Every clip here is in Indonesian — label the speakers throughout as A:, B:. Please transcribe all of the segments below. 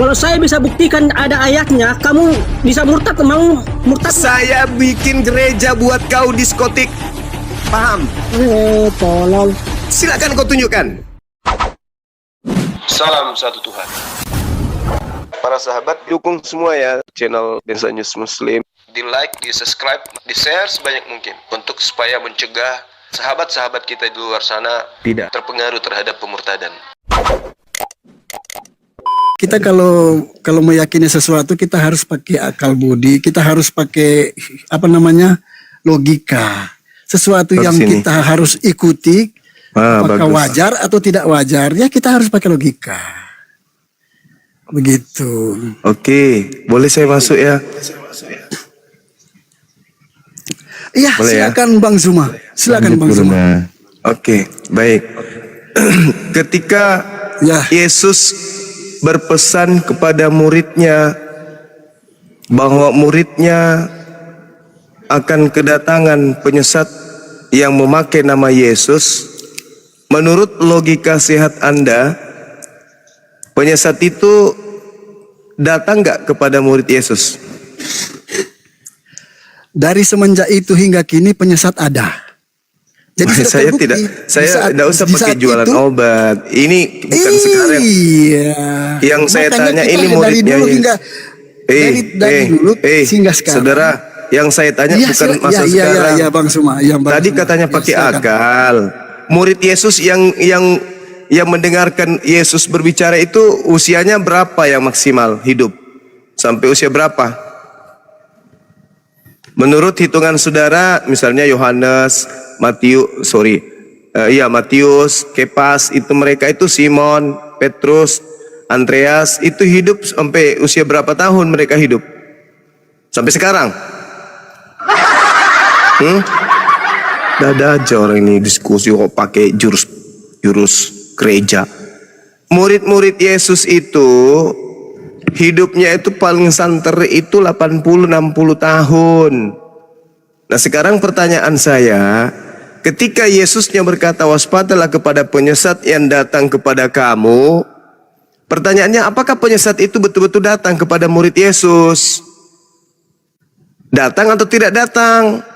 A: Kalau saya bisa buktikan ada ayatnya, kamu bisa murtad, mau murtad?
B: Saya bikin gereja buat kau diskotik. Paham?
A: Tolong.
B: Silakan kau tunjukkan.
C: Salam satu Tuhan. Para sahabat, dukung semua ya channel Densa News Muslim. Di like, di subscribe, di share sebanyak mungkin untuk supaya mencegah sahabat-sahabat kita di luar sana tidak terpengaruh terhadap pemurtadan.
D: Kita kalau meyakini sesuatu kita harus pakai akal budi, kita harus pakai logika. Sesuatu yang kita harus ikuti, apakah wajar atau tidak wajar, ya kita harus pakai logika. Begitu.
B: Oke, boleh saya masuk ya?
D: Iya, silakan ya? Bang Zuma. Silakan Bang Zuma.
B: Oke, baik. Ketika Yesus berpesan kepada muridnya bahwa muridnya akan kedatangan penyesat yang memakai nama Yesus, menurut logika sehat Anda, penyesat itu datang nggak kepada murid Yesus?
D: Dari semenjak itu hingga kini penyesat ada. Jadi
B: saya tidak usah pakai jualan obat. Ini bukan sekarang. Yang saya tanya ini muridnya. Dari dulu hingga sekarang. Saudara, yang saya tanya bukan masa sekarang.
D: Iya, Bang Suma.
B: Tadi katanya pakai akal. Murid Yesus yang mendengarkan Yesus berbicara itu usianya berapa yang maksimal hidup? Sampai usia berapa? Menurut hitungan saudara, misalnya Yohanes, Matius, Kepas, itu mereka itu Simon, Petrus, Andreas, itu hidup sampai usia berapa tahun mereka hidup? Sampai sekarang? Ada aja orang ini diskusi kok pakai jurus gereja. Murid-murid Yesus itu hidupnya itu paling santer itu 80-60 tahun. Nah sekarang pertanyaan saya, ketika Yesusnya berkata waspadalah kepada penyesat yang datang kepada kamu, pertanyaannya apakah penyesat itu betul-betul datang kepada murid Yesus? Datang atau tidak datang?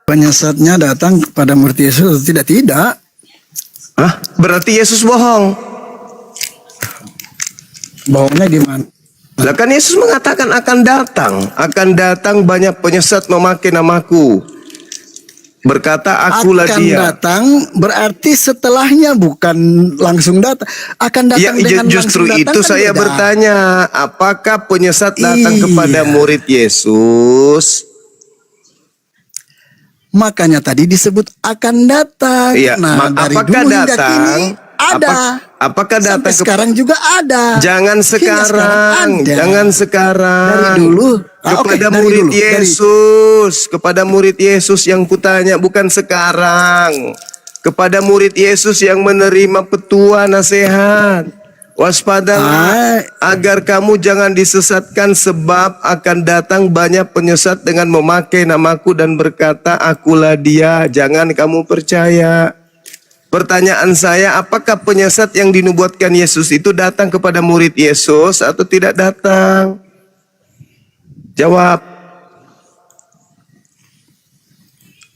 D: Penyesatnya datang kepada murid Yesus atau tidak? Tidak.
B: Hah? Berarti Yesus bohong?
D: Bohongnya di mana?
B: Lah kan Yesus mengatakan akan datang banyak penyesat memakai namaku. Berkata akulah dia.
D: Akan datang berarti setelahnya, bukan langsung datang. Akan datang dengan
B: justru
D: langsung datang.
B: Itu kan saya bertanya, apakah penyesat datang kepada murid Yesus?
D: Makanya tadi disebut akan datang.
B: Iya,
D: nah, dari
B: apakah
D: dulu
B: datang?
D: Hingga kini ada.
B: Apakah datang
D: sampai sekarang juga ada?
B: Jangan sekarang, jangan sekarang.
D: Dari dulu
B: kepada murid Yesus, kepada murid Yesus yang kutanya, bukan sekarang. Kepada murid Yesus yang menerima petua nasihat. Waspadalah agar kamu jangan disesatkan, sebab akan datang banyak penyesat dengan memakai namaku dan berkata akulah dia. Jangan kamu percaya. Pertanyaan saya, apakah penyesat yang dinubuatkan Yesus itu datang kepada murid Yesus atau tidak datang? Jawab.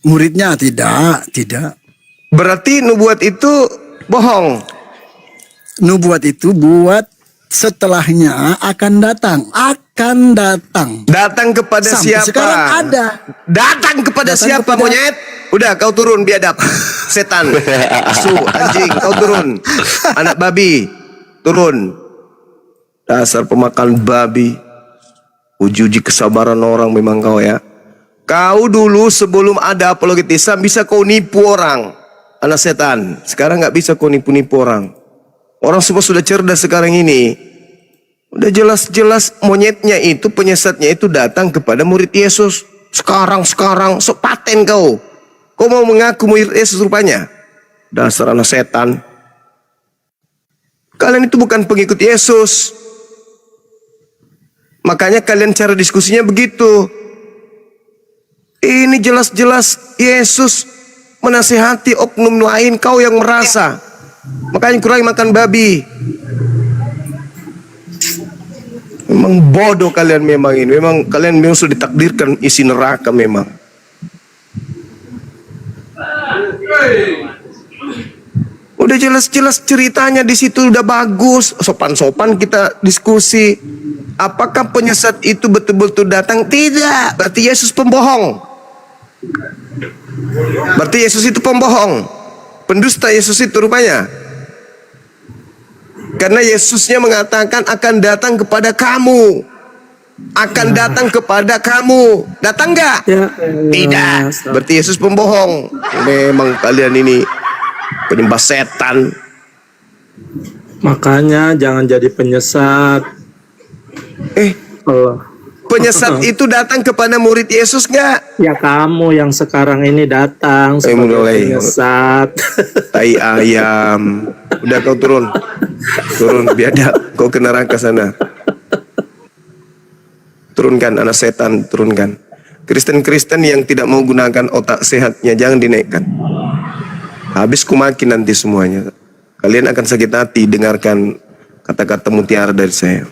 D: Muridnya tidak.
B: Berarti nubuat itu bohong.
D: Nubuat itu buat setelahnya akan datang. Datang kepada
B: sampai siapa?
D: Sekarang ada.
B: Datang kepada siapa, monyet? Udah, kau turun biadab. Setan, asu, anjing, kau turun. Anak babi, turun. Dasar pemakan babi. Uji-uji kesabaran orang memang kau ya. Kau dulu sebelum ada apologetisme bisa kau nipu orang. Anak setan. Sekarang nggak bisa kau nipu-nipu orang. Orang semua sudah cerdas sekarang ini. Udah jelas-jelas monyetnya itu, penyesatnya itu datang kepada murid Yesus. Sekarang, sok paten kau. Kau mau mengaku murid Yesus rupanya. Dasar anak setan. Kalian itu bukan pengikut Yesus. Makanya kalian cara diskusinya begitu. Ini jelas-jelas Yesus menasihati oknum lain, kau yang merasa. Makanya kurangi makan babi. Memang bodoh kalian memang ini. Memang kalian memang sudah ditakdirkan isi neraka memang. Udah jelas-jelas ceritanya di situ udah bagus. Sopan-sopan kita diskusi. Apakah penyesat itu betul-betul datang? Tidak. Berarti Yesus pembohong. Berarti Yesus itu pembohong. Pendusta Yesus itu rupanya. Karena Yesusnya mengatakan akan datang kepada kamu. Akan datang kepada kamu. Datang nggak?
A: Ya,
B: Tidak. Berarti Yesus pembohong. Memang kalian ini penyembah setan.
A: Makanya jangan jadi penyesat. Allah.
B: Penyesat itu datang kepada murid Yesus nggak?
A: Ya kamu yang sekarang ini datang sebagai
B: mulai.
A: penyesat.
B: Tai ayam. Udah kau turun. Turun biadab. Kau ke neraka sana. Turunkan anak setan, turunkan. Kristen-Kristen yang tidak mau gunakan otak sehatnya jangan dinaikkan. Habis kumaki nanti semuanya. Kalian akan sakit hati dengarkan kata-kata mutiara dari saya.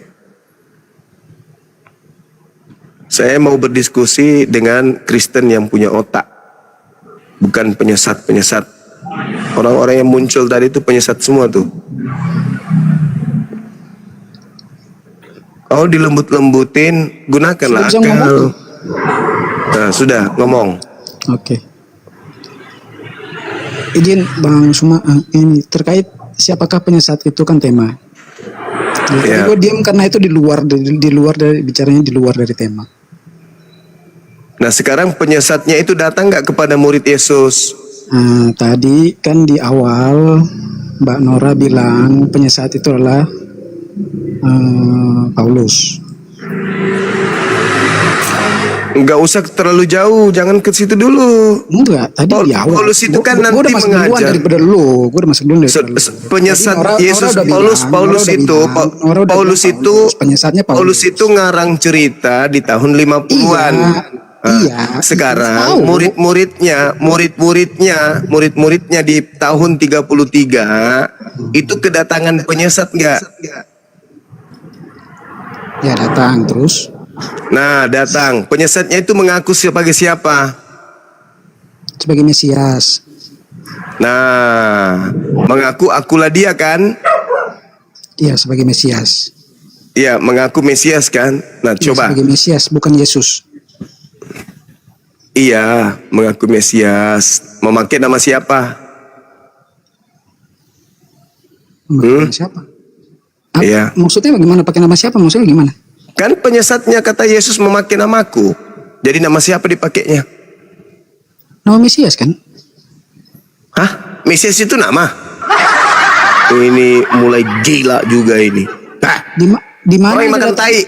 B: Saya mau berdiskusi dengan Kristen yang punya otak. Bukan penyesat-penyesat. Orang-orang yang muncul tadi itu penyesat semua tuh. Oh dilembut-lembutin, gunakanlah akal. Nah sudah ngomong.
E: Oke. Izin Bang Suma, ini terkait siapakah penyesat itu kan tema. Jadi gue diam karena itu di luar dari bicaranya di luar dari tema.
B: Nah sekarang penyesatnya itu datang nggak kepada murid Yesus?
E: Nah, tadi kan di awal Mbak Nora bilang penyesat itu adalah Paulus.
B: Nggak usah terlalu jauh, jangan ke situ dulu.
E: Enggak, tadi di awal.
B: Paulus itu kan nanti
E: udah masuk duluan
B: mengajar.
E: daripada lu. Gue udah masuk dulu
B: Penyesat Yesus Paulus Paulus itu ngarang cerita di tahun 50-an.
E: Iya.
B: Sekarang murid-muridnya di tahun 33 itu kedatangan penyesat nggak?
E: Ya datang terus.
B: Nah datang penyesatnya itu mengaku sebagai siapa?
E: Sebagai Mesias.
B: Nah mengaku akulah dia kan?
E: Iya sebagai Mesias.
B: Iya mengaku Mesias kan? Nah
E: Ya,
B: coba.
E: sebagai Mesias bukan Yesus.
B: Iya mengaku Mesias. Memakai nama siapa?
E: Siapa?
B: Iya.
E: Maksudnya bagaimana pakai nama siapa? Maksudnya gimana?
B: Kan penyesatnya kata Yesus memakai namaku. Jadi nama siapa dipakainya?
E: Nama Mesias kan?
B: Hah? Mesias itu nama? Ini mulai gila juga ini. Hah?
E: Di mana
B: Kurangi makan tai.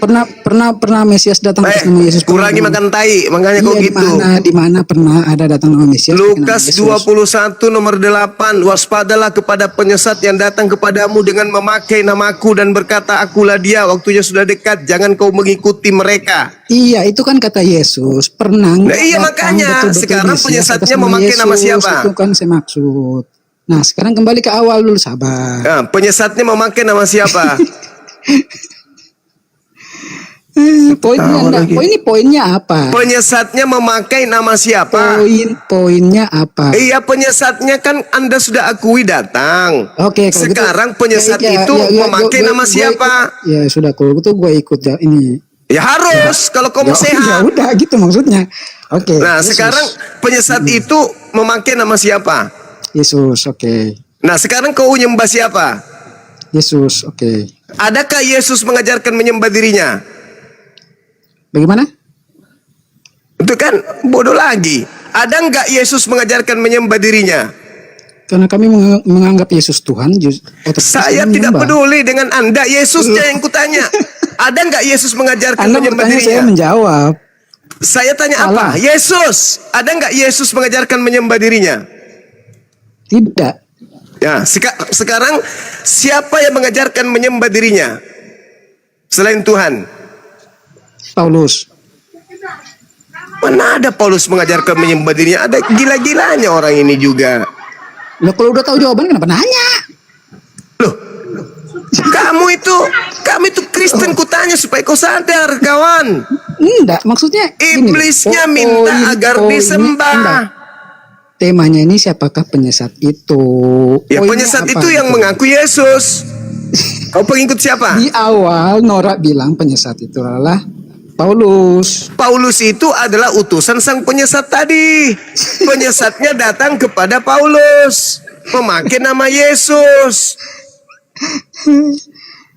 E: Pernah Mesias datang atas nama Yesus?
B: Kurangi makan tai, makanya kok gitu.
E: Di mana pernah ada datang nama Mesias?
B: Lukas 21 nomor 8. Waspadalah kepada penyesat yang datang kepadamu dengan memakai namaku dan berkata akulah dia, waktunya sudah dekat, jangan kau mengikuti mereka.
E: Iya, itu kan kata Yesus. Pernah.
B: Nah, iya makanya sekarang penyesatnya memakai nama siapa?
E: Itu kan saya maksud. Nah, sekarang kembali ke awal dulu, sabar.
B: Nah, penyesatnya memakai nama siapa?
E: Poinnya apa?
B: Penyesatnya memakai nama siapa?
E: Poinnya apa?
B: Iya penyesatnya kan Anda sudah akui datang.
E: Oke.
B: Sekarang penyesat itu memakai nama siapa?
E: Ya sudah, kalau gitu gue ikut ya ini.
B: Ya harus kalau kamu sehat.
E: Ya udah gitu maksudnya. Oke.
B: Nah sekarang penyesat itu memakai nama siapa?
E: Yesus. Oke.
B: Nah sekarang kau menyembah siapa?
E: Yesus. Oke.
B: Adakah Yesus mengajarkan menyembah dirinya?
E: Bagaimana?
B: Itu kan bodoh lagi. Ada nggak Yesus mengajarkan menyembah dirinya?
E: Karena kami menganggap Yesus Tuhan.
B: Saya tidak peduli dengan Anda. Yesusnya yang kutanya. Ada nggak Yesus mengajarkan
E: Anda
B: menyembah
E: bertanya,
B: dirinya?
E: saya menjawab.
B: Saya tanya apa? Yesus. Ada nggak Yesus mengajarkan menyembah dirinya?
E: Tidak.
B: Ya, sekarang siapa yang mengajarkan menyembah dirinya? Selain Tuhan.
E: Paulus.
B: Mana ada Paulus mengajarkan menyembah dirinya? Ada gila-gilanya orang ini juga.
E: Loh, kalau udah tahu jawaban kenapa nanya?
B: Loh, kamu itu Kristen kutanya supaya kau sadar, kawan.
E: Enggak, maksudnya gini,
B: Iblisnya minta agar disembah.
E: enggak. Temanya ini siapakah penyesat itu?
B: Ya,
E: Poinnya
B: penyesat
E: apa
B: itu yang
E: gitu?
B: mengaku Yesus. Kau pengikut siapa?
E: Di awal Nora bilang penyesat itu adalah Paulus.
B: Paulus itu adalah utusan sang penyesat tadi. Penyesatnya datang kepada Paulus, memakai nama Yesus.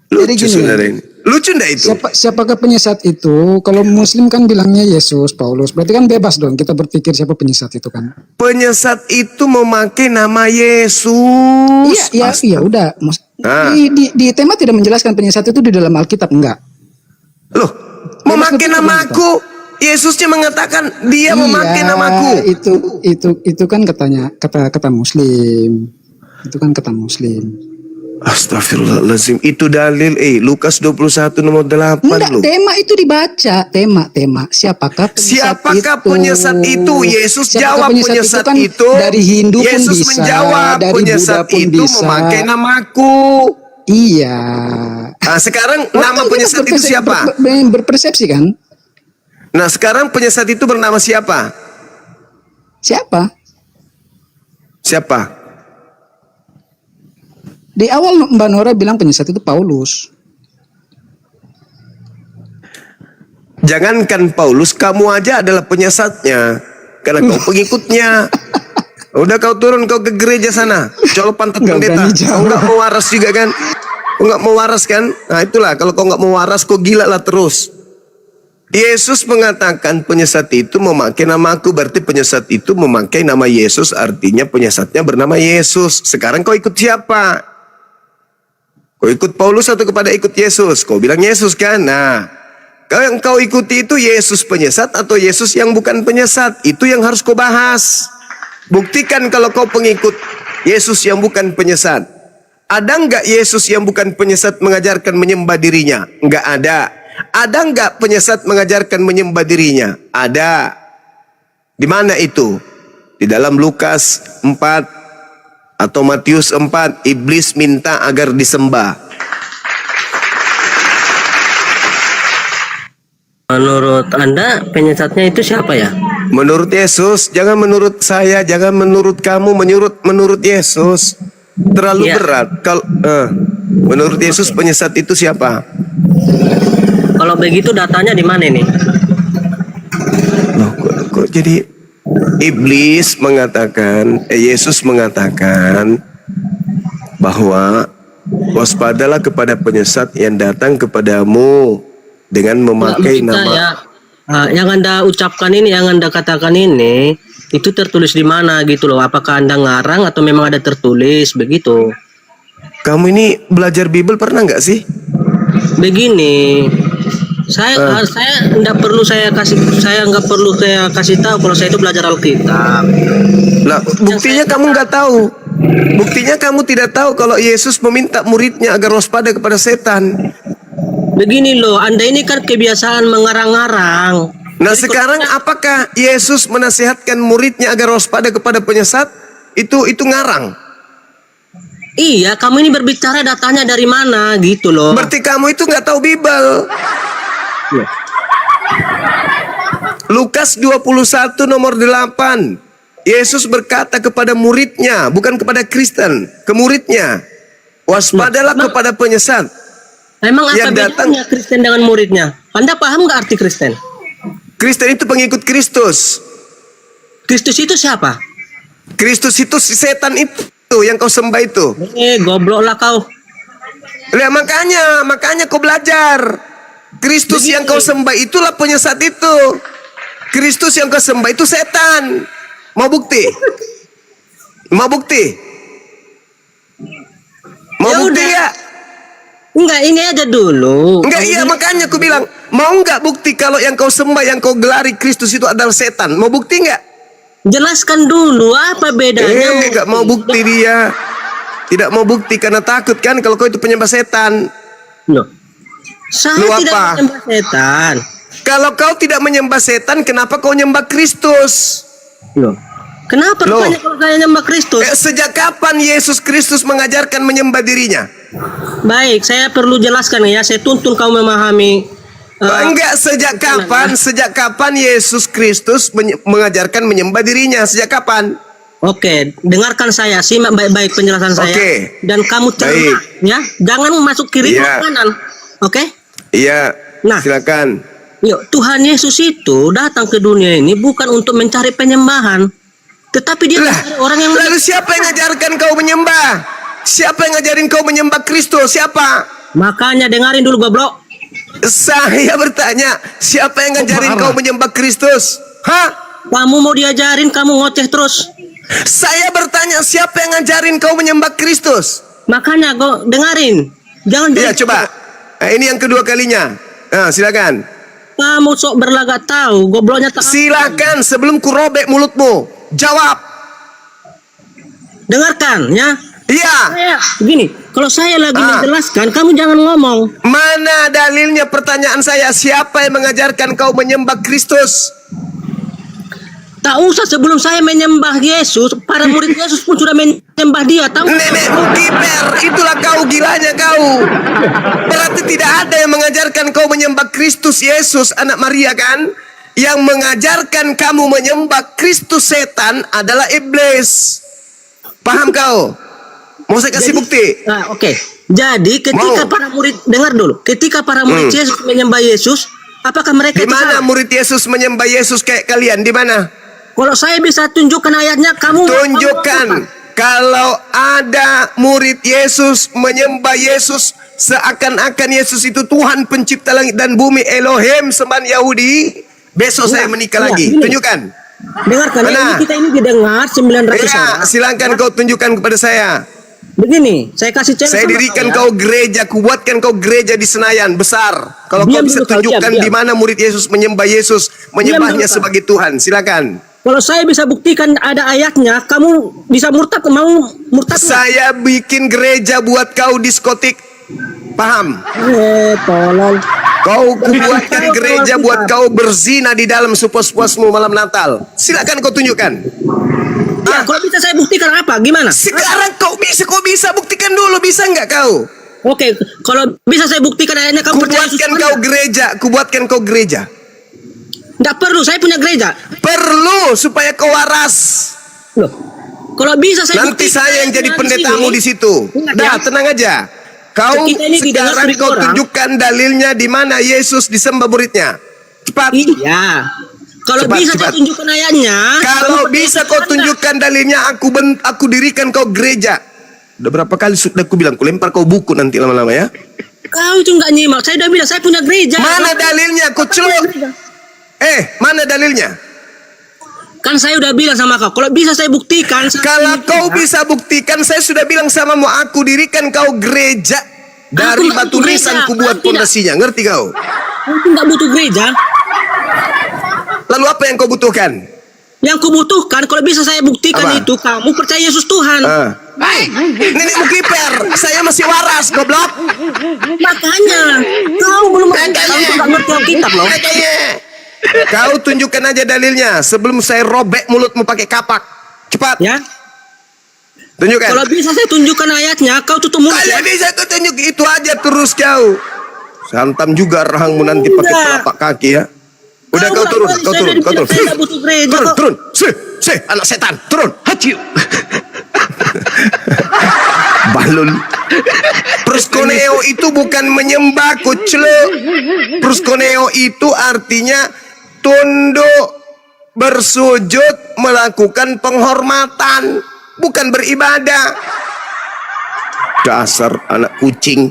E: Jadi
B: Lucu,
E: gini,
B: saudara ini. Lucu ndak itu?
E: siapakah penyesat itu? Kalau Muslim kan bilangnya Yesus, Paulus. Berarti kan bebas dong kita berpikir siapa penyesat itu kan?
B: Penyesat itu memakai nama Yesus.
E: Iya, udah.
B: Ah.
E: Di tema tidak menjelaskan penyesat itu di dalam Alkitab, enggak.
B: Loh, memakai namaku. Yesusnya mengatakan dia memakai namaku.
E: Itu kan kata Muslim. Itu kan kata Muslim.
B: Astagfirullahaladzim. Itu dalil Lukas 21 nomor 8
E: Enggak,
B: loh.
E: tema itu dibaca. Tema. Siapakah
B: penyesat itu? Yesus jawab penyesat
E: kan
B: itu.
E: dari Hindu
B: Yesus
E: pun bisa,
B: menjawab
E: dari
B: penyesat
E: Buddha pun
B: itu
E: bisa.
B: memakai namaku.
E: Iya.
B: Nah, sekarang nama
E: Kan kita
B: penyesat itu siapa?
E: Berpersepsi kan?
B: Nah, sekarang penyesat itu bernama siapa?
E: Siapa?
B: Siapa?
E: Di awal Mbak Nora bilang penyesat itu Paulus.
B: Jangankan Paulus, kamu aja adalah penyesatnya. Karena kau pengikutnya. Udah kau turun, kau ke gereja sana. Colok pantat
E: Nggak
B: pendeta.
E: berani jawab.
B: Kau nggak mau waras juga kan? Kau nggak mau waras kan? Nah itulah, kalau kau nggak mau waras, kau gila lah terus. Yesus mengatakan penyesat itu memakai namaku. Berarti penyesat itu memakai nama Yesus. Artinya penyesatnya bernama Yesus. Sekarang kau ikut siapa? Kau ikut Paulus atau kepada ikut Yesus? Kau bilang Yesus kan? Nah, yang kau ikuti itu Yesus penyesat atau Yesus yang bukan penyesat? Itu yang harus kau bahas. Buktikan kalau kau pengikut Yesus yang bukan penyesat. Ada enggak Yesus yang bukan penyesat mengajarkan menyembah dirinya? Enggak ada. Ada enggak penyesat mengajarkan menyembah dirinya? Ada. Di mana itu? Di dalam Lukas 4 atau Matius 4, iblis minta agar disembah.
A: Menurut Anda penyesatnya itu siapa ya?
B: Menurut Yesus, jangan menurut saya, jangan menurut kamu, menurut Yesus. Terlalu
A: Iya.
B: berat. Kalau menurut Yesus penyesat itu siapa?
A: Kalau begitu datanya di mana nih?
B: Loh, kok jadi iblis mengatakan, Yesus mengatakan bahwa waspadalah kepada penyesat yang datang kepadamu dengan memakai
A: Nggak,
B: nama.
A: ya. Yang Anda ucapkan ini, yang Anda katakan ini, itu tertulis di mana gitu loh? Apakah Anda ngarang atau memang ada tertulis begitu?
B: Kamu ini belajar Bible pernah nggak sih?
A: Begini, saya nggak perlu saya kasih tahu kalau saya itu belajar Alkitab.
B: Lah, buktinya kamu nggak tahu. Buktinya kamu tidak tahu kalau Yesus meminta muridnya agar waspada kepada setan.
A: Begini loh, Anda ini kan kebiasaan mengarang-arang.
B: Nah, sekarang apakah Yesus menasihatkan muridnya agar waspada kepada penyesat? Itu ngarang.
A: Iya, kamu ini berbicara datanya dari mana gitu loh.
B: Berarti kamu itu nggak tahu Bible. Lukas 21 nomor 8. Yesus berkata kepada muridnya, bukan kepada Kristen, ke muridnya, waspadalah kepada penyesat.
A: Emang apa
B: yang datang-
A: bedanya Kristen dengan muridnya? Anda paham nggak arti Kristen?
B: Kristen itu pengikut Kristus.
A: Kristus itu siapa?
B: Kristus itu si setan itu yang kau sembah itu.
A: Goblok lah kau.
B: Lihat, makanya kau belajar. Kristus yang kau sembah itulah penyesat itu. Kristus yang kau sembah itu setan. Mau bukti? Mau bukti? Mau
A: Ya
B: bukti
A: udah.
B: nggak?
A: Enggak, ini aja dulu.
B: Enggak, iya makanya aku bilang, mau nggak bukti kalau yang kau sembah, yang kau gelari Kristus itu adalah setan? Mau bukti nggak?
A: Jelaskan dulu apa bedanya.
B: Nggak mau bukti dia. Tidak mau bukti karena takut kan kalau kau itu penyembah setan.
A: Loh. Saya
B: Lu
A: tidak
B: apa?
A: menyembah setan.
B: Kalau kau tidak menyembah setan, kenapa kau nyembah Kristus?
A: Loh. Kenapa rupanya kalau saya nyembah Kristus?
B: Sejak kapan Yesus Kristus mengajarkan menyembah dirinya?
A: Baik, saya perlu jelaskan ya. Saya tuntun kau memahami.
B: Enggak, sejak kapan Yesus Kristus mengajarkan menyembah dirinya? Sejak kapan?
A: Oke, dengarkan saya, simak baik-baik penjelasan saya.
B: Oke.
A: Dan kamu cerna, ya. Jangan masuk kiri
B: Iya.
A: kanan. Oke?
B: Iya.
A: Nah.
B: Silakan.
A: Yuk, Tuhan Yesus itu datang ke dunia ini bukan untuk mencari penyembahan, tetapi dia mencari orang yang
B: Lalu siapa yang ngajarkan kau menyembah? Siapa yang ngajarin kau menyembah Kristus? Siapa?
A: Makanya dengarin dulu goblok.
B: Saya bertanya, siapa yang ngajarin kau menyembah Kristus? Hah?
A: Kamu mau diajarin, kamu ngoceh terus.
B: Saya bertanya, siapa yang ngajarin kau menyembah Kristus?
A: Makanya kau dengarin. Jangan
B: Iya, coba. Nah, ini yang kedua kalinya. Nah, silakan.
A: Kamu sok berlagak tahu, gobloknya tak.
B: Silakan sebelum ku robek mulutmu. Jawab.
A: Dengarkan, ya.
B: Iya.
A: Saya begini, kalau saya lagi menjelaskan, kamu jangan ngomong.
B: Mana dalilnya pertanyaan saya? Siapa yang mengajarkan kau menyembah Kristus?
A: Tak usah sebelum saya menyembah Yesus, para murid Yesus pun sudah menyembah dia. Tahu?
B: Nenekmu kiper, itulah kau gilanya kau. Berarti tidak ada yang mengajarkan kau menyembah Kristus Yesus, anak Maria kan? Yang mengajarkan kamu menyembah Kristus setan adalah iblis. Paham kau? Mau saya kasih bukti?
A: Nah, oke. Jadi ketika para murid, dengar dulu. Ketika para murid Yesus menyembah Yesus, apakah mereka
B: Di mana murid Yesus menyembah Yesus kayak kalian? Di mana?
A: Kalau saya bisa tunjukkan ayatnya, kamu
B: tunjukkan. Kalau ada murid Yesus menyembah Yesus seakan-akan Yesus itu Tuhan pencipta langit dan bumi, Elohim sembahan Yahudi, besok saya menikah lagi.
A: Gini.
B: Tunjukkan.
A: Dengarkan, ini kita ini didengar 900 orang.
B: Silakan kau tunjukkan kepada saya.
A: Begini, saya kasih challenge.
B: Saya dirikan kau gereja, kubuatkan kau gereja di Senayan besar. Kalau kau bisa tunjukkan di mana murid Yesus menyembah Yesus, menyembahnya sebagai Tuhan, silakan.
A: Kalau saya bisa buktikan ada ayatnya, kamu bisa murtad, mau murtad?
B: Saya bikin gereja buat kau diskotik. Paham?
A: Tolong.
B: Kau kubuatkan gereja buat kau berzina di dalam sepuas-puasmu malam Natal. Silakan kau tunjukkan.
A: Ya, kalau bisa saya buktikan apa? Gimana?
B: Sekarang kau bisa buktikan dulu, bisa nggak kau?
A: Oke, kalau bisa saya buktikan ayatnya, kamu percaya Yesus Tuhan?
B: Kubuatkan kau gereja.
A: Nggak perlu, saya punya gereja.
B: Perlu supaya kau waras.
A: Loh, kalau bisa saya
B: nanti
A: buktikan
B: saya yang jadi pendetamu di situ.
A: Ingat,
B: tenang aja. Kau sekarang kau tunjukkan dalilnya di mana Yesus disembah muridnya. Cepat.
A: Iya. Kalau bisa saya tunjukkan ayatnya.
B: Kalau bisa kau tunjukkan dalilnya, aku dirikan kau gereja. Udah berapa kali sudah aku bilang, ku lempar kau buku nanti lama-lama ya.
A: Kau itu nggak nyimak. Saya udah bilang saya punya gereja.
B: Mana dalilnya? Kau celuk. Mana dalilnya?
A: Kan saya udah bilang sama kau, kalau bisa saya buktikan.
B: Kalau kau bisa buktikan, saya sudah bilang samamu, aku dirikan kau gereja dari batu nisan, ku buat pondasinya. Ngerti kau?
A: Aku nggak butuh gereja.
B: Lalu apa yang kau butuhkan?
A: Yang ku butuhkan, kalau bisa saya buktikan itu, kamu percaya Yesus Tuhan.
B: Nenekmu kiper, saya masih waras, goblok.
A: Makanya, kau belum nggak ngerti Alkitab loh.
B: Kau tunjukkan aja dalilnya sebelum saya robek mulutmu pakai kapak. Cepat.
A: Ya.
B: Tunjukkan.
A: Kalau bisa saya tunjukkan ayatnya, kau tutup mulut.
B: Kalau bisa kau tunjuk itu aja terus kau. Santam juga rahangmu nanti pakai telapak kaki ya. Udah kau turun. Turun. Anak setan, turun. Haciu. Balun. Proskuneo itu bukan menyembah, kucluk. Proskuneo itu artinya tunduk, bersujud, melakukan penghormatan, bukan beribadah. Dasar anak kucing.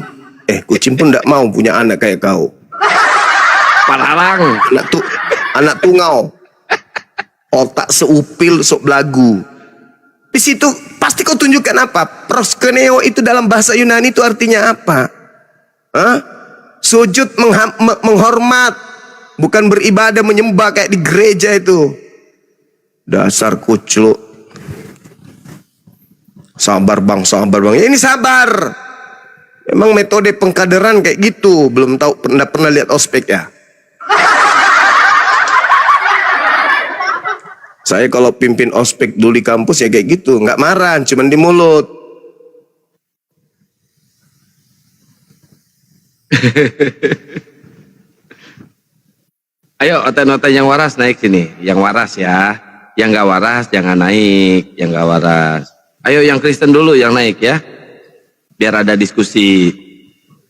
B: Kucing pun tidak mau punya anak kayak kau. Pararang. Anak tungau. Otak seupil, sok belagu. Di situ pasti kau tunjukkan apa? Proskuneo itu dalam bahasa Yunani itu artinya apa? Sujud, menghormat, bukan beribadah, menyembah kayak di gereja itu. Dasar kucluk. Sabar bang. Ini sabar. Emang metode pengkaderan kayak gitu. Belum tahu, pernah lihat ospek ya? Saya kalau pimpin ospek dulu di kampus ya kayak gitu, nggak marah, cuman di mulut.
F: Ayo oten-oten yang waras naik sini. Yang waras ya. Yang nggak waras jangan naik. Yang nggak waras. Ayo yang Kristen dulu yang naik ya. Biar ada diskusi.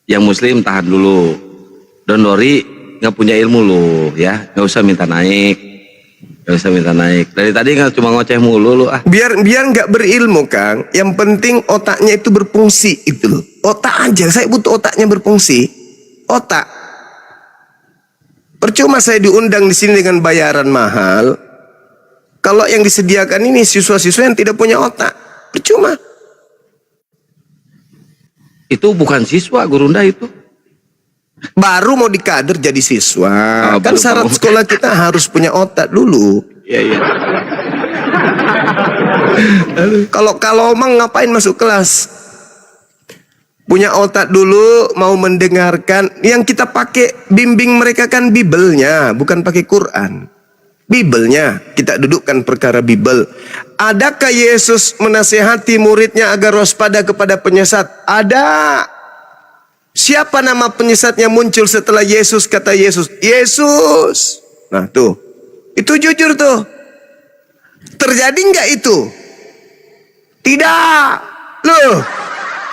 F: Yang Muslim tahan dulu. Don worry, nggak punya ilmu lu ya. Nggak usah minta naik. Nggak usah minta naik. Dari tadi nggak cuma ngoceh mulu lu ah.
B: Biar nggak berilmu, Kang. Yang penting otaknya itu berfungsi itu loh. Otak aja. Saya butuh otaknya berfungsi. Otak. Percuma saya diundang di sini dengan bayaran mahal. Kalau yang disediakan ini siswa-siswa yang tidak punya otak, percuma.
F: Itu bukan siswa Gurunda itu.
B: Baru mau dikader jadi siswa. Kan
F: Baru
B: syarat
F: kamu.
B: sekolah kita harus punya otak dulu.
F: Iya iya.
B: Kalau omong ngapain masuk kelas? Punya otak dulu, mau mendengarkan. Yang kita pakai bimbing mereka kan Bibelnya, bukan pakai Quran. Bibelnya, kita dudukkan perkara Bibel. Adakah Yesus menasihati muridnya agar waspada kepada penyesat? Ada. Siapa nama penyesatnya muncul setelah Yesus? Kata Yesus, Yesus. Nah tuh, itu jujur tuh. Terjadi nggak itu? Tidak. Loh,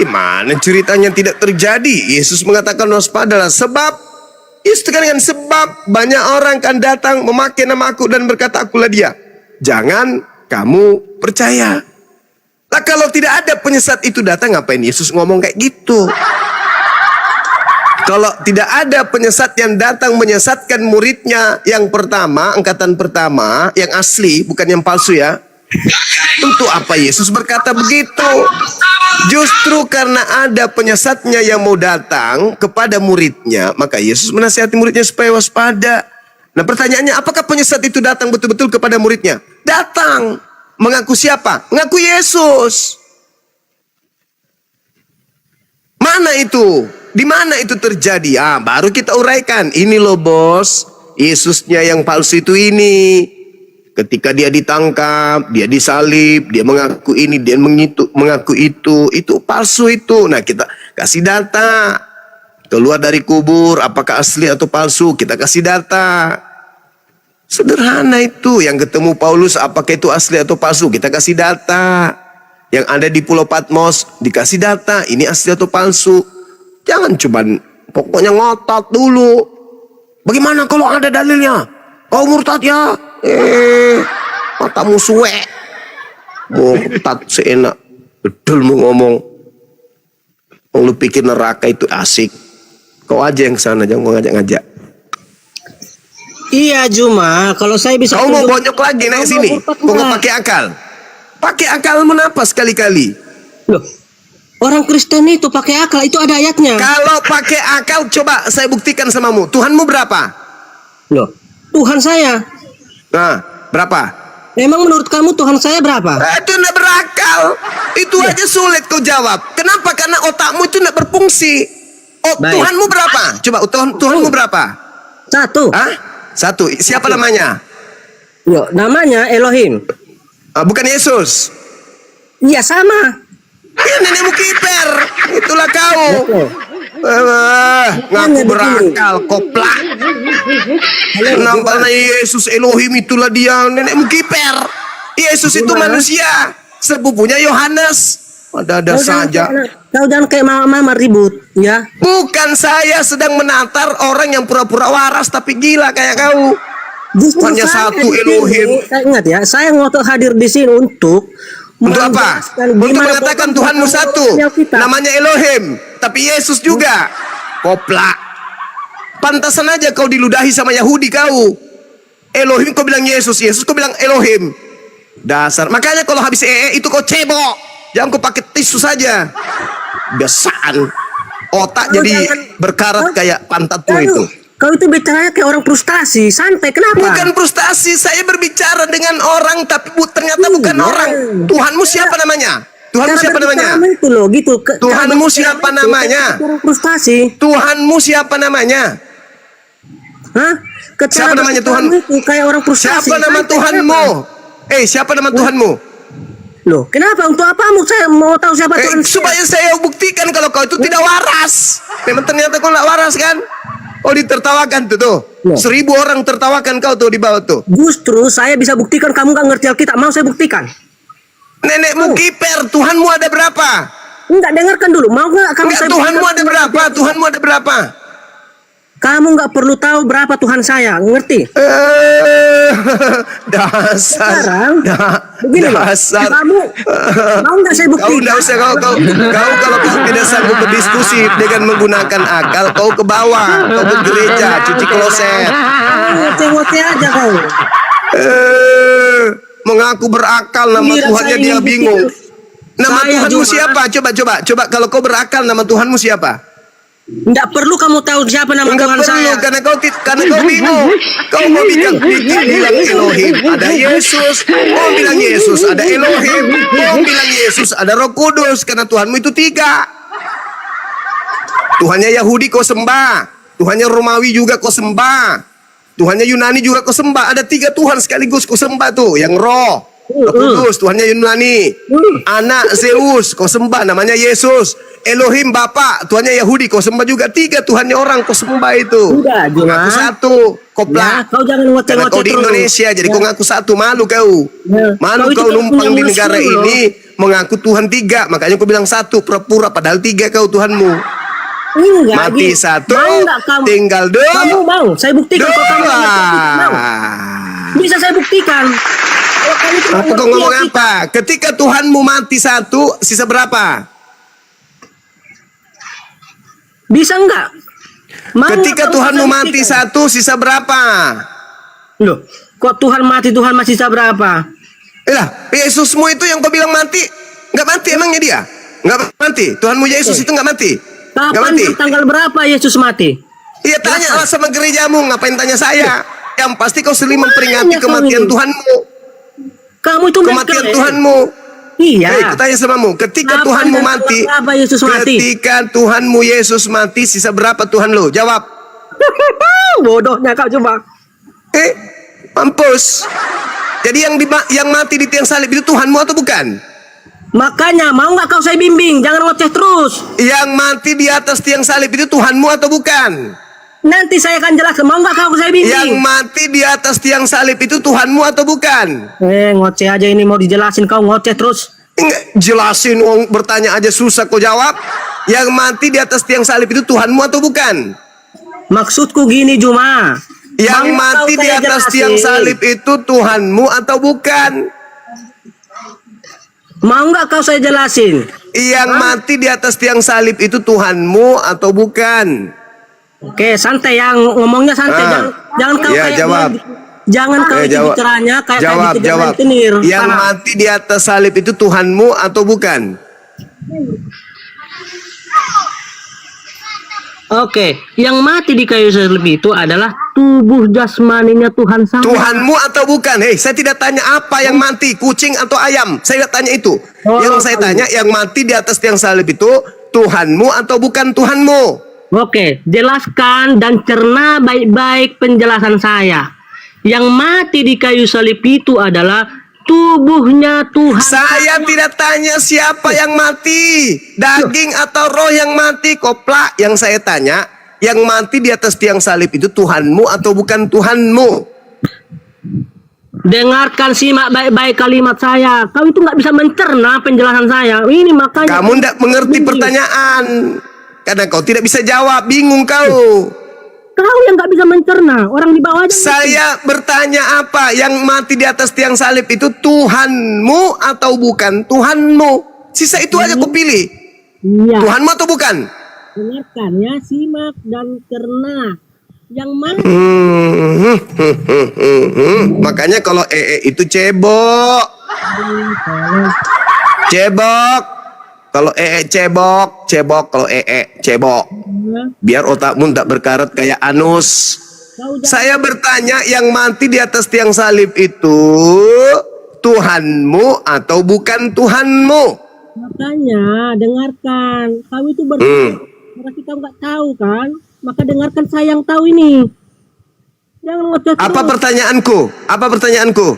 B: gimana ceritanya tidak terjadi? Yesus mengatakan waspadalah. Sebab, Yesus tekankan sebab banyak orang akan datang memakai nama aku dan berkata akulah dia. Jangan kamu percaya. Lah kalau tidak ada penyesat itu datang, ngapain Yesus ngomong kayak gitu? Kalau tidak ada penyesat yang datang menyesatkan muridnya yang pertama, angkatan pertama, yang asli, bukan yang palsu ya. Untuk apa Yesus berkata begitu? Justru karena ada penyesatnya yang mau datang kepada muridnya, maka Yesus menasihati muridnya supaya waspada. Nah pertanyaannya, apakah penyesat itu datang betul-betul kepada muridnya? Datang. Mengaku siapa? Mengaku Yesus. Mana itu? Di mana itu terjadi? Baru kita uraikan. Ini loh bos, Yesusnya yang palsu itu ini. Ketika dia ditangkap, dia disalib, dia mengaku ini, dia mengaku itu palsu itu. Nah kita kasih data. Keluar dari kubur, apakah asli atau palsu? Kita kasih data. Sederhana itu. Yang ketemu Paulus, apakah itu asli atau palsu? Kita kasih data. Yang ada di Pulau Patmos, dikasih data. Ini asli atau palsu? Jangan cuman pokoknya ngotot dulu. Bagaimana kalau ada dalilnya? Kau murtad ya? Matamu suwe. Murtad seenak. Betul mau ngomong. Lu pikir neraka itu asik? Kau aja yang sana, jangan gua ngajak-ngajak.
A: Iya Juma, kalau saya bisa.
B: Kau mau bonyok lagi naik sini? Kau nggak pakai akal? Pakai akalmu apa sekali-kali?
A: Loh, orang Kristen itu pakai akal, itu ada ayatnya.
B: Kalau pakai akal, coba saya buktikan samamu. Tuhanmu berapa?
A: Loh, Tuhan saya.
B: Nah, berapa?
A: Memang menurut kamu Tuhan saya berapa?
B: Itu tidak berakal. Itu aja sulit kau jawab. Kenapa? Karena otakmu itu tidak berfungsi.
A: Baik.
B: Tuhanmu berapa? Coba Tuhanmu berapa?
A: Satu.
B: Hah? Satu. Siapa namanya?
A: Yo, namanya Elohim.
B: Bukan Yesus.
A: Iya sama.
B: Nenekmu kiper. Itulah kau.
A: Betul.
B: Ngaku berakal, koplak. Nampaknya Yesus Elohim itulah dia. Nenekmu kiper. Yesus itu manusia. Sepupunya Yohanes. Ada saja.
A: Kau jangan kayak mama ribut, ya.
B: Bukan, saya sedang menatar orang yang pura-pura waras tapi gila kayak kau.
A: Justru
B: Hanya
A: saya
B: satu
A: di sini,
B: Elohim.
A: Saya ingat ya, saya ngotot hadir di sini untuk
B: apa?
A: menjelaskan
B: Untuk
A: gimana
B: mengatakan
A: Tuhan
B: Tuhanmu satu.
A: kita.
B: Namanya Elohim. Tapi Yesus juga. Koplak. Pantasan aja kau diludahi sama Yahudi kau. Elohim kau bilang Yesus. Yesus kau bilang Elohim. Dasar. Makanya kalau habis itu kau cebok. Jangan kau pakai tisu saja. Biasaan. Otak jadi berkarat kayak pantatmu itu.
A: Kau itu bicaranya kayak orang frustasi, santai. Kenapa?
B: Bukan frustasi, saya berbicara dengan orang tapi ternyata bukan orang. Tuhanmu siapa namanya? Tuhanmu siapa namanya?
A: Itu loh, gitu.
B: Tuhanmu siapa namanya?
A: Orang frustasi.
B: Tuhanmu siapa namanya?
A: Hah?
B: Siapa namanya Tuhan?
A: Itu kayak orang frustasi.
B: Siapa nama
A: Santai,
B: Tuhanmu?
A: kenapa?
B: Siapa nama Tuhanmu?
A: Loh, kenapa? Untuk apa saya mau tahu siapa Tuhan saya?
B: Supaya saya buktikan kalau kau itu tidak waras. Memang ternyata kau tidak waras kan? Oh, ditertawakan tuh.
A: Loh.
B: 1000 orang tertawakan kau tuh di bawah tuh.
A: Justru saya bisa buktikan kamu gak ngerti Alkitab. Mau saya buktikan?
B: Nenekmu kiper, Tuhanmu ada berapa?
A: Enggak, dengarkan dulu. Mau nggak kamu
B: Enggak,
A: saya
B: Tuhanmu
A: buktikan?
B: ada berapa? Tuhanmu ada berapa?
A: Kamu nggak perlu tahu berapa Tuhan saya, ngerti?
B: Dasar.
A: Sekarang, begini loh.
B: Dasar.
A: Kamu mau nggak saya
B: Kau
A: buktikan?
B: tidak usah kau kalau kau tidak sanggup berdiskusi dengan menggunakan akal, kau ke bawah, kau ke gereja, cuci kloset.
A: Ngoceh-ngoceh aja kau.
B: Mengaku berakal nama
A: Kira
B: Tuhannya
A: saya
B: dia
A: ingin
B: bingung.
A: buktikan.
B: Nama
A: Saya
B: Tuhanmu
A: cuma-
B: siapa? Coba kalau kau berakal nama Tuhanmu siapa?
A: Nggak perlu kamu tahu siapa nama
B: Enggak
A: Tuhan
B: perlu
A: saya.
B: karena kau bingung. Kau mau bilang Elohim, ada Yesus. Kau bilang Yesus, ada Elohim. Kau bilang Yesus, ada Roh Kudus. Karena Tuhanmu itu 3. Tuhannya Yahudi kau sembah, Tuhannya Romawi juga kau sembah, Tuhannya Yunani juga kau sembah. Ada 3 Tuhan sekaligus kau sembah tuh. Yang Roh Kudus, Tuhannya Yunani. Anak Zeus kau sembah, namanya Yesus. Elohim Bapa, Tuhannya Yahudi kau sembah juga. 3 Tuhannya orang kau sembah itu.
A: Udah,
B: Kau ngaku
A: Juma.
B: satu,
A: Ya,
B: koplak.
A: kau jangan
B: Karena
A: ngoceh-ngoceh
B: kau di
A: terus.
B: Indonesia, jadi
A: Ya.
B: kau ngaku satu. Malu kau.
A: Ya.
B: Malu
A: Kau itu
B: kau
A: kan
B: numpang
A: punya
B: di
A: Muslim
B: negara
A: loh.
B: ini mengaku Tuhan 3. Makanya kau bilang satu, pura-pura padahal 3 kau Tuhanmu.
A: Enggak,
B: Mati
A: Gi.
B: 1,
A: Mau nggak kamu?
B: tinggal 2.
A: Kamu mau? Saya buktikan kok kamu nggak ngerti Alkitab. Mau? Bisa saya buktikan. Kalau kamu tidak
B: Apa kau
A: ngerti
B: ngomong
A: Alkitab.
B: apa? Ketika Tuhanmu mati 1, sisa berapa?
A: Bisa enggak? Mau
B: Ketika
A: nggak kamu
B: Tuhanmu
A: saya
B: mati
A: buktikan?
B: 1, sisa berapa?
A: Loh, kok Tuhan masih sisa berapa?
B: Lah, Yesusmu itu yang kau bilang mati, nggak mati emangnya dia? Nggak mati. Tuhanmu Yesus itu nggak mati. Nggak
A: Kapan
B: mati.
A: tanggal berapa Yesus mati?
B: Iya, tanyalah sama gerejamu. Ngapain tanya saya? Yang pasti kau sering memperingati
A: Tanya kau
B: kematian
A: ini.
B: Tuhanmu.
A: Kamu itu
B: Kematian
A: mengklaim.
B: Tuhanmu.
A: Iya.
B: Hei, kutanya samamu. Ketika
A: Kapan
B: Tuhanmu
A: dan
B: mati,
A: tanggal berapa Yesus mati?
B: ketika Tuhanmu Yesus mati, sisa berapa Tuhan lo? Jawab.
A: Bodohnya kau coba.
B: Mampus. Jadi yang mati di tiang salib itu Tuhanmu atau bukan?
A: Makanya mau nggak kau saya bimbing? Jangan ngoceh terus.
B: Yang mati di atas tiang salib itu Tuhanmu atau bukan?
A: Nanti saya akan jelaskan. Mau nggak kau saya bimbing?
B: Yang mati di atas tiang salib itu Tuhanmu atau bukan?
A: Ngoceh aja ini mau dijelasin kau ngoceh terus.
B: Enggak, jelasin, bertanya aja susah kau jawab. Yang mati di atas tiang salib itu Tuhanmu atau bukan?
A: Maksudku gini Juma.
B: Yang
A: Mau
B: mati
A: kau
B: di
A: saya
B: atas
A: jelasin?
B: tiang salib itu Tuhanmu atau bukan?
A: Mau nggak kau saya jelasin?
B: Yang mati di atas tiang salib itu Tuhanmu atau bukan?
A: Oke, santai yang ngomongnya santai. Jangan kau
B: Ya,
A: kayak
B: jawab.
A: Jangan kau itu
B: Jawab.
A: bicaranya kayak
B: Jawab,
A: dikejar
B: jawab.
A: rentenir.
B: Yang
A: Paham?
B: mati di atas salib itu Tuhanmu atau bukan?
A: Oke, yang mati di kayu salib itu adalah tubuh jasmaninya Tuhan saya.
B: Tuhanmu atau bukan? Hei, saya tidak tanya apa yang mati, kucing atau ayam. Saya tidak tanya itu.
A: Oh,
B: Yang saya tanya, yang mati di atas tiang salib itu Tuhanmu atau bukan Tuhanmu?
A: Oke, jelaskan dan cerna baik-baik penjelasan saya. Yang mati di kayu salib itu adalah tubuhnya Tuhan.
B: Saya tidak tanya siapa yang mati, daging atau roh yang mati, koplak. Yang saya tanya, yang mati di atas tiang salib itu Tuhanmu atau bukan Tuhanmu?
A: Dengarkan, simak baik-baik kalimat saya. Kau itu nggak bisa mencerna penjelasan saya. Ini makanya
B: Kamu tidak mengerti pertanyaan. Karena kau tidak bisa jawab, bingung kau.
A: Kau yang nggak bisa mencerna. Orang di bawah aja.
B: Saya bertanya apa? Yang mati di atas tiang salib itu Tuhanmu atau bukan Tuhanmu? Sisa itu aja kau pilih.
A: Iya.
B: Tuhanmu atau bukan?
A: Dengarkan ya, simak dan cerna. Yang mana?
B: Makanya kalau itu cebok. Cebok. Kalau cebok, cebok. Kalau cebok. Biar otakmu tak berkarat kayak anus. Saya bertanya, yang mati di atas tiang salib itu Tuhanmu atau bukan Tuhanmu?
A: Makanya dengarkan. Kau itu karena kita nggak tahu kan. Maka dengarkan saya yang tahu ini. Jangan ngoceh
B: Apa
A: terus.
B: pertanyaanku? Apa pertanyaanku?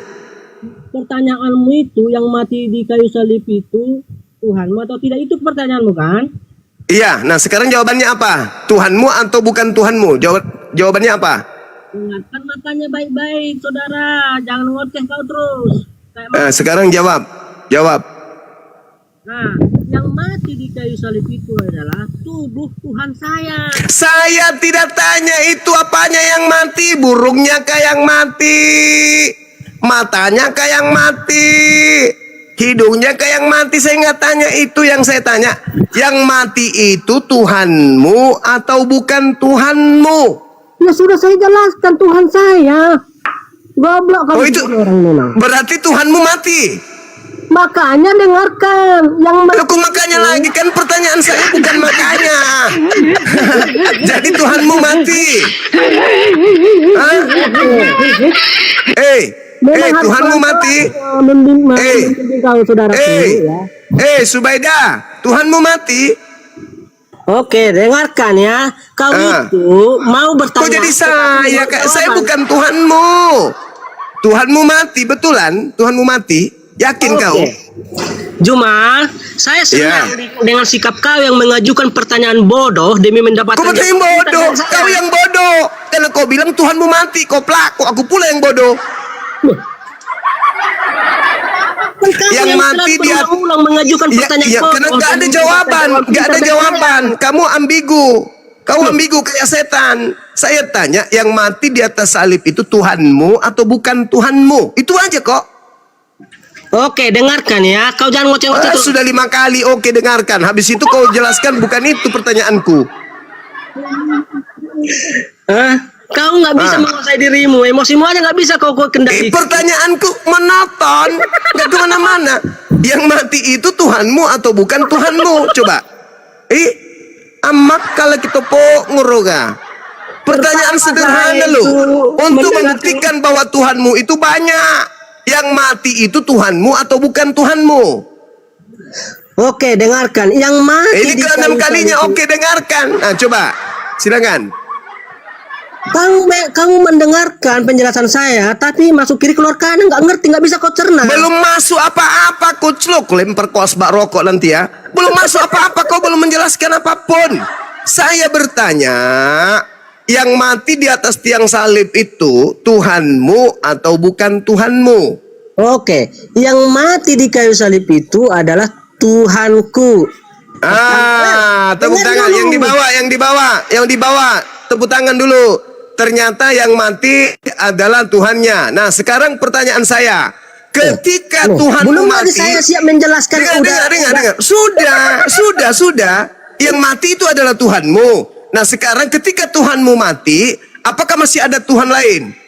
A: pertanyaanmu itu yang mati di kayu salib itu Tuhanmu atau tidak, itu pertanyaanmu kan?
B: Iya, nah sekarang jawabannya apa? Tuhanmu atau bukan Tuhanmu? Jawabannya apa?
A: Ingatkan makanya baik-baik, saudara. Jangan ngoceh kau terus.
B: Sekarang jawab.
A: Nah, yang mati di kayu salib itu adalah tubuh Tuhan saya.
B: Saya tidak tanya itu apanya yang mati, burungnya kah yang mati, matanya kah yang mati, hidungnya kah yang mati. Saya nggak tanya itu, yang saya tanya, yang mati itu Tuhanmu atau bukan Tuhanmu?
A: Ya sudah saya jelaskan, Tuhan saya. Goblok kamu.
B: Oh itu
A: orang memang.
B: berarti Tuhanmu mati.
A: Makanya dengarkan yang
B: Aku makanya lagi kan pertanyaan saya bukan makanya. Jadi Tuhanmu mati. Hah? Tuhanmu mati. Subaida, Tuhanmu mati.
A: Oke, dengarkan ya. Kau itu mau bertanya.
B: Kok jadi saya? Saya bukan Tuhanmu. Tuhanmu mati, betulan? Tuhanmu mati? Yakin kau?
A: Cuma saya senang dengan sikap kau yang mengajukan pertanyaan bodoh demi mendapatkan.
B: Kau yang bodoh, kau yang bodoh. Karena kau bilang Tuhanmu mati, kau pelaku, aku pula yang bodoh. Yang mati dia
A: ulang mengajukan pertanyaan bodoh.
B: Karena nggak ada jawaban, nggak ada jawaban. Kamu ambigu. Kau ambigu kayak setan. Saya tanya, yang mati di atas salib itu Tuhanmu atau bukan Tuhanmu? Itu aja kok.
A: Oke, dengarkan ya. Kau jangan ngoceh-ngoceh terus.
B: Sudah 5 kali. Oke, dengarkan. Habis itu kau jelaskan bukan itu pertanyaanku.
A: Kau nggak bisa menguasai dirimu. Emosimu aja nggak bisa kau kendalikan.
B: Pertanyaanku monoton, nggak kemana-mana. Yang mati itu Tuhanmu atau bukan Tuhanmu? Coba. Amak kalau kita po nguroga. Pertanyaan sederhana loh. Untuk membuktikan bahwa Tuhanmu itu banyak. Yang mati itu Tuhanmu atau bukan Tuhanmu?
A: Oke, dengarkan. Yang mati.
B: Ini ke-6 kalinya. Oke, dengarkan. Nah, coba. Silakan.
A: Kamu mendengarkan penjelasan saya, tapi masuk kiri keluar kanan nggak ngerti, nggak bisa kau cerna.
B: Belum masuk apa-apa, kucluk. Lempar kau asbak rokok nanti ya. Belum masuk apa-apa, kau belum menjelaskan apapun. Saya bertanya, yang mati di atas tiang salib itu Tuhanmu atau bukan Tuhanmu?
A: Oke, yang mati di kayu salib itu adalah Tuhanku.
B: Tepuk tangan. Yang di bawah. Tepuk tangan dulu. Ternyata yang mati adalah Tuhannya. Nah, sekarang pertanyaan saya, ketika Tuhanmu
A: belum
B: mati,
A: saya siap menjelaskan.
B: Dengar. Sudah. Yang mati itu adalah Tuhanmu. Nah, sekarang ketika Tuhanmu mati, apakah masih ada Tuhan lain?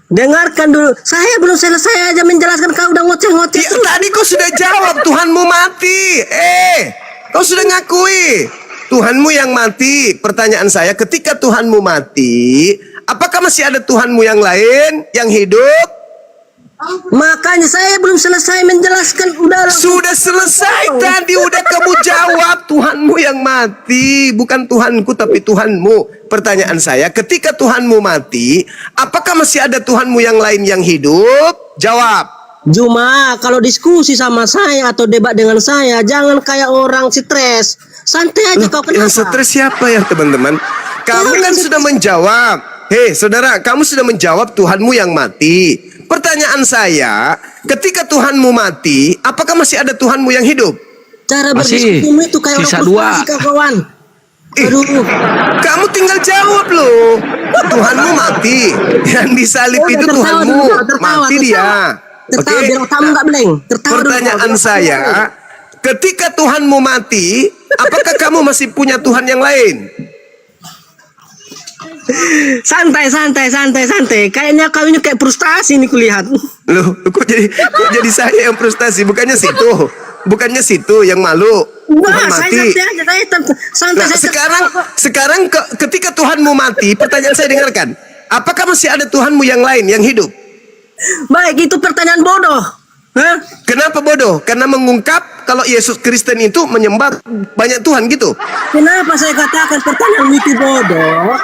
A: Dengarkan dulu. Saya belum selesai aja menjelaskan, kau udah ngoceh-ngoceh.
B: Tadi kau sudah jawab Tuhanmu mati. Kau sudah ngakui Tuhanmu yang mati. Pertanyaan saya, ketika Tuhanmu mati, apakah masih ada Tuhanmu yang lain yang hidup?
A: Makanya saya belum selesai menjelaskan.
B: Sudah selesai tadi, udah kamu jawab. Tuhanmu yang mati, bukan Tuhanku tapi Tuhanmu. Pertanyaan saya, ketika Tuhanmu mati, apakah masih ada Tuhanmu yang lain yang hidup? Jawab.
A: Cuma kalau diskusi sama saya atau debat dengan saya, jangan kayak orang stres. Santai aja kau, kenapa?
B: Yang stres siapa ya teman-teman? Kamu kan sudah menjawab. Hei saudara, kamu sudah menjawab Tuhanmu yang mati. Pertanyaan saya, ketika Tuhanmu mati, apakah masih ada Tuhanmu yang hidup?
A: Cara berdiskusimu itu kayak
F: sisa
A: orang frustasi, kawan. Aduh.
B: Kamu tinggal jawab loh. Tuhanmu mati. Yang disalib itu Tuhanmu. Mati dia. Oke. Pertanyaan saya, ketika Tuhanmu mati, apakah kamu masih punya Tuhan yang lain?
A: Santai. Kayaknya kau ini kayak frustasi nih kulihat.
B: Loh, kok jadi saya yang frustasi? Bukannya situ yang malu. Tuhan mati.
A: Santai.
B: Sekarang ketika Tuhanmu mati, pertanyaan saya dengarkan. Apakah masih ada Tuhanmu yang lain yang hidup?
A: Baik, itu pertanyaan bodoh.
B: Kenapa bodoh? Karena mengungkap kalau Yesus Kristen itu menyembah banyak Tuhan gitu.
A: Kenapa saya katakan pertanyaan itu bodoh?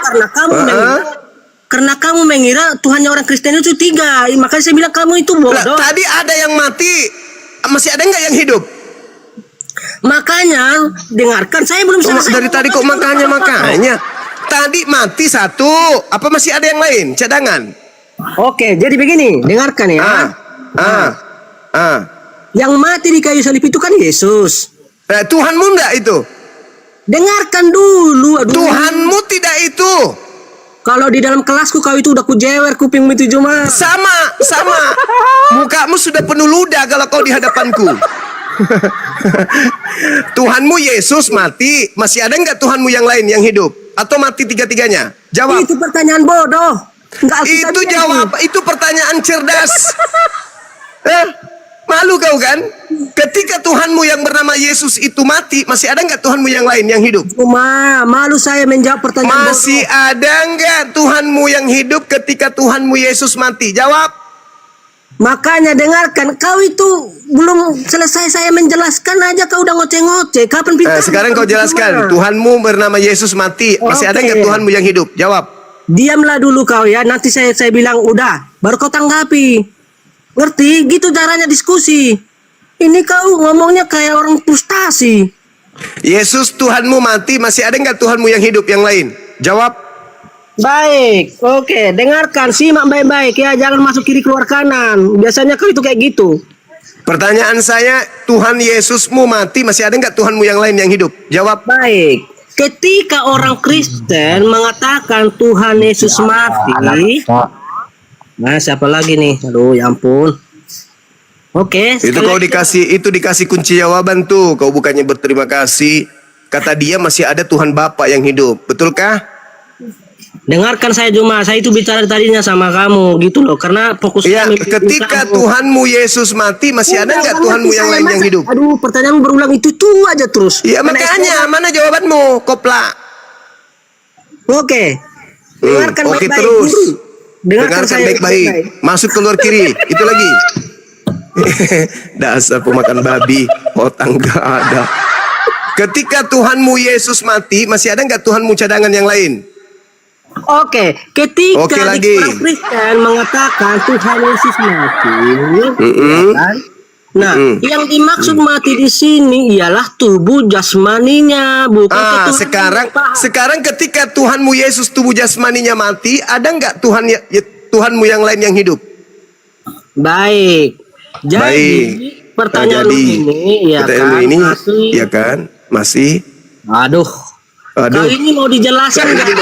A: Karena kamu kamu mengira Tuhannya orang Kristen itu 3. Makanya saya bilang kamu itu
B: Lah,
A: bodoh.
B: tadi ada yang mati, masih ada nggak yang hidup?
A: Makanya dengarkan, saya belum selesai.
B: Dari tadi kok makanya. Tadi mati 1, apa masih ada yang lain? Cadangan.
A: Oke, jadi begini, dengarkan ya. Yang mati di kayu salib itu kan Yesus.
B: Tuhanmu enggak itu?
A: Dengarkan dulu. Aduh.
B: Tuhanmu tidak itu.
A: Kalau di dalam kelasku kau itu udah kujewer kupingmu itu cuma.
B: Sama. Mukamu sudah penuh ludah kalau kau di hadapanku. Tuhanmu Yesus mati, masih ada nggak Tuhanmu yang lain yang hidup? Atau mati 3-tiganya? Jawab.
A: Itu pertanyaan bodoh.
B: Itu jawab, itu pertanyaan cerdas. Malu kau kan? Ketika Tuhanmu yang bernama Yesus itu mati, masih ada nggak Tuhanmu yang lain yang hidup?
A: Cuma malu saya menjawab pertanyaan
B: Masih
A: bodoh.
B: ada nggak Tuhanmu yang hidup ketika Tuhanmu Yesus mati? Jawab.
A: Makanya dengarkan, kau itu belum selesai saya menjelaskan aja kau udah ngoceh-ngoceh. Kapan pintar?
B: Sekarang kau jelaskan, Tuhanmu bernama Yesus mati, masih ada nggak Tuhanmu yang hidup? Jawab.
A: Diamlah dulu kau ya, nanti saya bilang udah, baru kau tanggapi. Ngerti? Gitu caranya diskusi. Ini kau ngomongnya kayak orang frustasi.
B: Yesus Tuhanmu mati, masih ada nggak Tuhanmu yang hidup yang lain? Jawab.
A: Baik, oke, dengarkan, simak baik-baik ya, jangan masuk kiri keluar kanan. Biasanya kau itu kayak gitu.
B: Pertanyaan saya, Tuhan Yesusmu mati, masih ada nggak Tuhanmu yang lain yang hidup? Jawab.
A: Baik, ketika orang Kristen mengatakan Tuhan Yesus mati, nah siapa lagi nih? Aduh, ya ampun. Oke,
B: Itu kau dikasih kunci jawaban tuh. Kau bukannya berterima kasih. Kata dia masih ada Tuhan Bapa yang hidup. Betulkah?
A: dengarkan saya Juma, saya itu bicara tadinya sama kamu gitu loh, karena fokusnya
B: Ya, ketika Tuhanmu Yesus mati, masih ada nggak Tuhanmu yang lain yang hidup?
A: Aduh, pertanyaan berulang itu aja terus.
B: Ya makanya, mana jawabanmu, kopla?
A: Oke, dengarkan
B: Oke,
A: baik-baik.
B: terus.
A: Guru.
B: Dengarkan
A: saya
B: baik-baik. Masuk keluar kiri. Itu lagi. Dasar pemakan babi. Otak nggak ada. Ketika Tuhanmu Yesus mati, masih ada nggak Tuhanmu cadangan yang lain?
A: Oke, ketika
B: Oke, lagi.
A: orang Kristen mengatakan Tuhan Yesus mati, ya kan? Nah, yang dimaksud mati di sini ialah tubuh jasmaninya, bukan ketuhanan.
B: Sekarang ketika Tuhanmu Yesus tubuh jasmaninya mati, ada nggak Tuhanmu yang lain yang hidup?
A: Baik. Jadi pertanyaan ini, ya kan?
B: Masih.
A: Aduh. Kau ini mau dijelaskan nggak?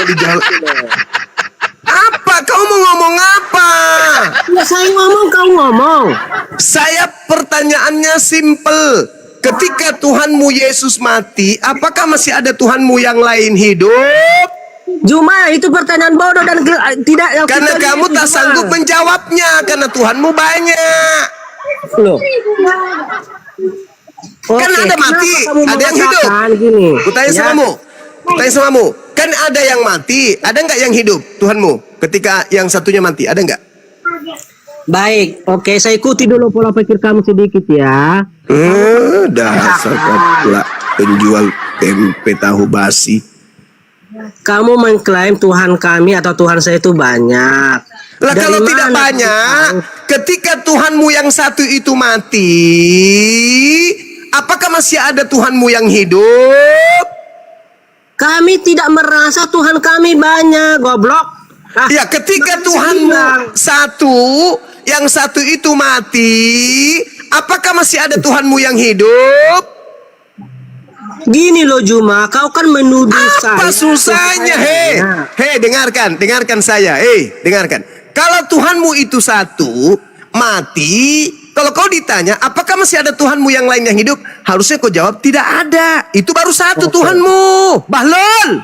B: Apa? Kau mau ngomong apa?
A: Ya saya ngomong, kau ngomong.
B: Saya pertanyaannya simple. Ketika Tuhanmu Yesus mati, apakah masih ada Tuhanmu yang lain hidup?
A: Cuma itu pertanyaan bodoh dan tidak.
B: Karena kamu tak sanggup menjawabnya, karena Tuhanmu banyak.
A: Loh.
B: Kan ada mati, ada yang hidup.
A: Gini,
B: Kutanya samamu, kan ada yang mati, ada nggak yang hidup Tuhanmu? Ketika yang satunya mati, ada nggak?
A: Baik, oke, saya ikuti dulu pola pikir kamu sedikit ya.
B: Dasar kopla penjual tempe tahu basi.
A: Kamu mengklaim Tuhan kami atau Tuhan saya itu banyak.
B: Lah kalau tidak banyak, ketika Tuhanmu yang satu itu mati, apakah masih ada Tuhanmu yang hidup?
A: Kami tidak merasa Tuhan kami banyak, goblok.
B: Ya, ketika Tuhanmu yang satu itu mati, apakah masih ada Tuhanmu yang hidup?
A: Gini loh Juma, kau kan menuduh saya.
B: Apa susahnya? Hei, dengarkan saya. Dengarkan. Kalau Tuhanmu itu satu mati, kalau kau ditanya, apakah masih ada Tuhanmu yang lain yang hidup? Harusnya kau jawab, tidak ada. Itu baru satu Tuhanmu. Bahlol.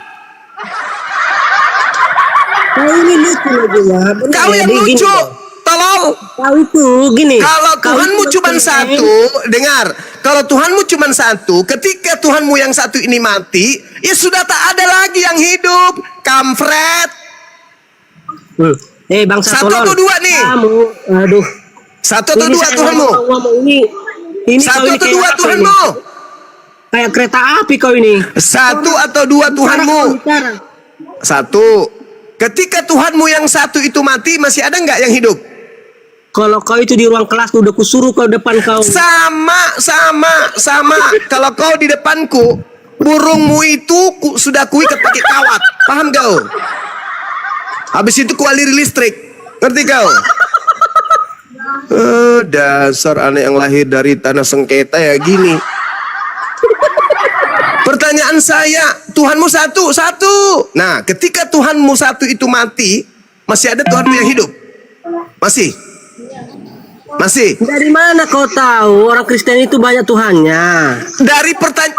A: Kau ini lucu loh Juma.
B: Kau yang lucu. Tolong.
A: Kau itu gini.
B: Kalau Tuhanmu cuma satu, dengar. Kalau Tuhanmu cuma satu, ketika Tuhanmu yang satu ini mati, ya sudah tak ada lagi yang hidup. Kampret.
A: Bangsa
B: Satu atau dua nih?
A: Kamu, aduh.
B: Satu atau dua Tuhanmu?
A: Ini
B: Satu
A: kau ini
B: atau
A: kayak
B: dua
A: apa
B: Tuhanmu?
A: ini? Kayak kereta api kau ini.
B: Satu atau dua Tuhanmu?
A: Bicara.
B: Satu. ketika Tuhanmu yang satu itu mati, masih ada nggak yang hidup?
A: Kalau kau itu di ruang kelas udah kusuruh kau depan kau.
B: Sama. Kalau kau di depanku, burungmu itu sudah kuikat pakai kawat. Paham kau? Habis itu kualiri listrik. Ngerti kau? Dasar anak yang lahir dari tanah sengketa ya gini. Pertanyaan saya, Tuhanmu satu. Nah, ketika Tuhanmu satu itu mati, masih ada Tuhanmu yang hidup? Masih.
A: Dari mana kau tahu orang Kristen itu banyak Tuhannya?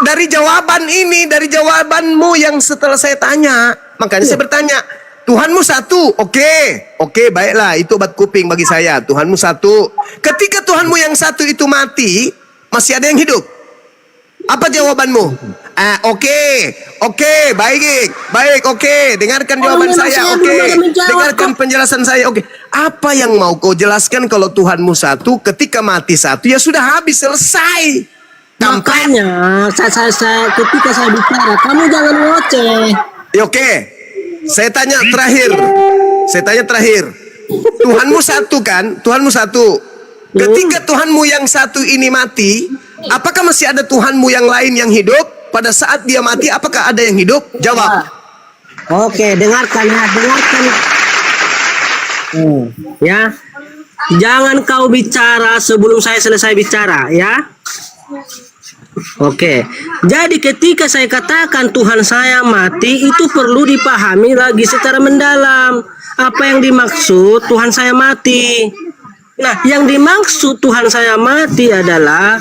B: Dari jawaban ini, dari jawabanmu yang setelah saya tanya, makanya saya bertanya, Tuhanmu satu, oke, baiklah, itu obat kuping bagi saya. Tuhanmu satu. Ketika Tuhanmu yang satu itu mati, masih ada yang hidup? Apa jawabanmu? Baik, dengarkan jawaban saya, dengarkan penjelasan saya, Apa yang mau kau jelaskan kalau Tuhanmu satu, ketika mati satu, ya sudah habis, selesai.
A: Makanya, saya ketika saya bicara, kamu jangan ngoceh.
B: Ya, saya tanya terakhir. Tuhanmu satu kan? Tuhanmu satu. Ketika Tuhanmu yang satu ini mati, apakah masih ada Tuhanmu yang lain yang hidup? Pada saat dia mati, apakah ada yang hidup? Jawab.
A: Oke, dengarkan. Ya, jangan kau bicara sebelum saya selesai bicara, ya. Oke, jadi ketika saya katakan Tuhan saya mati, itu perlu dipahami lagi secara mendalam. Apa yang dimaksud Tuhan saya mati? Nah, yang dimaksud Tuhan saya mati adalah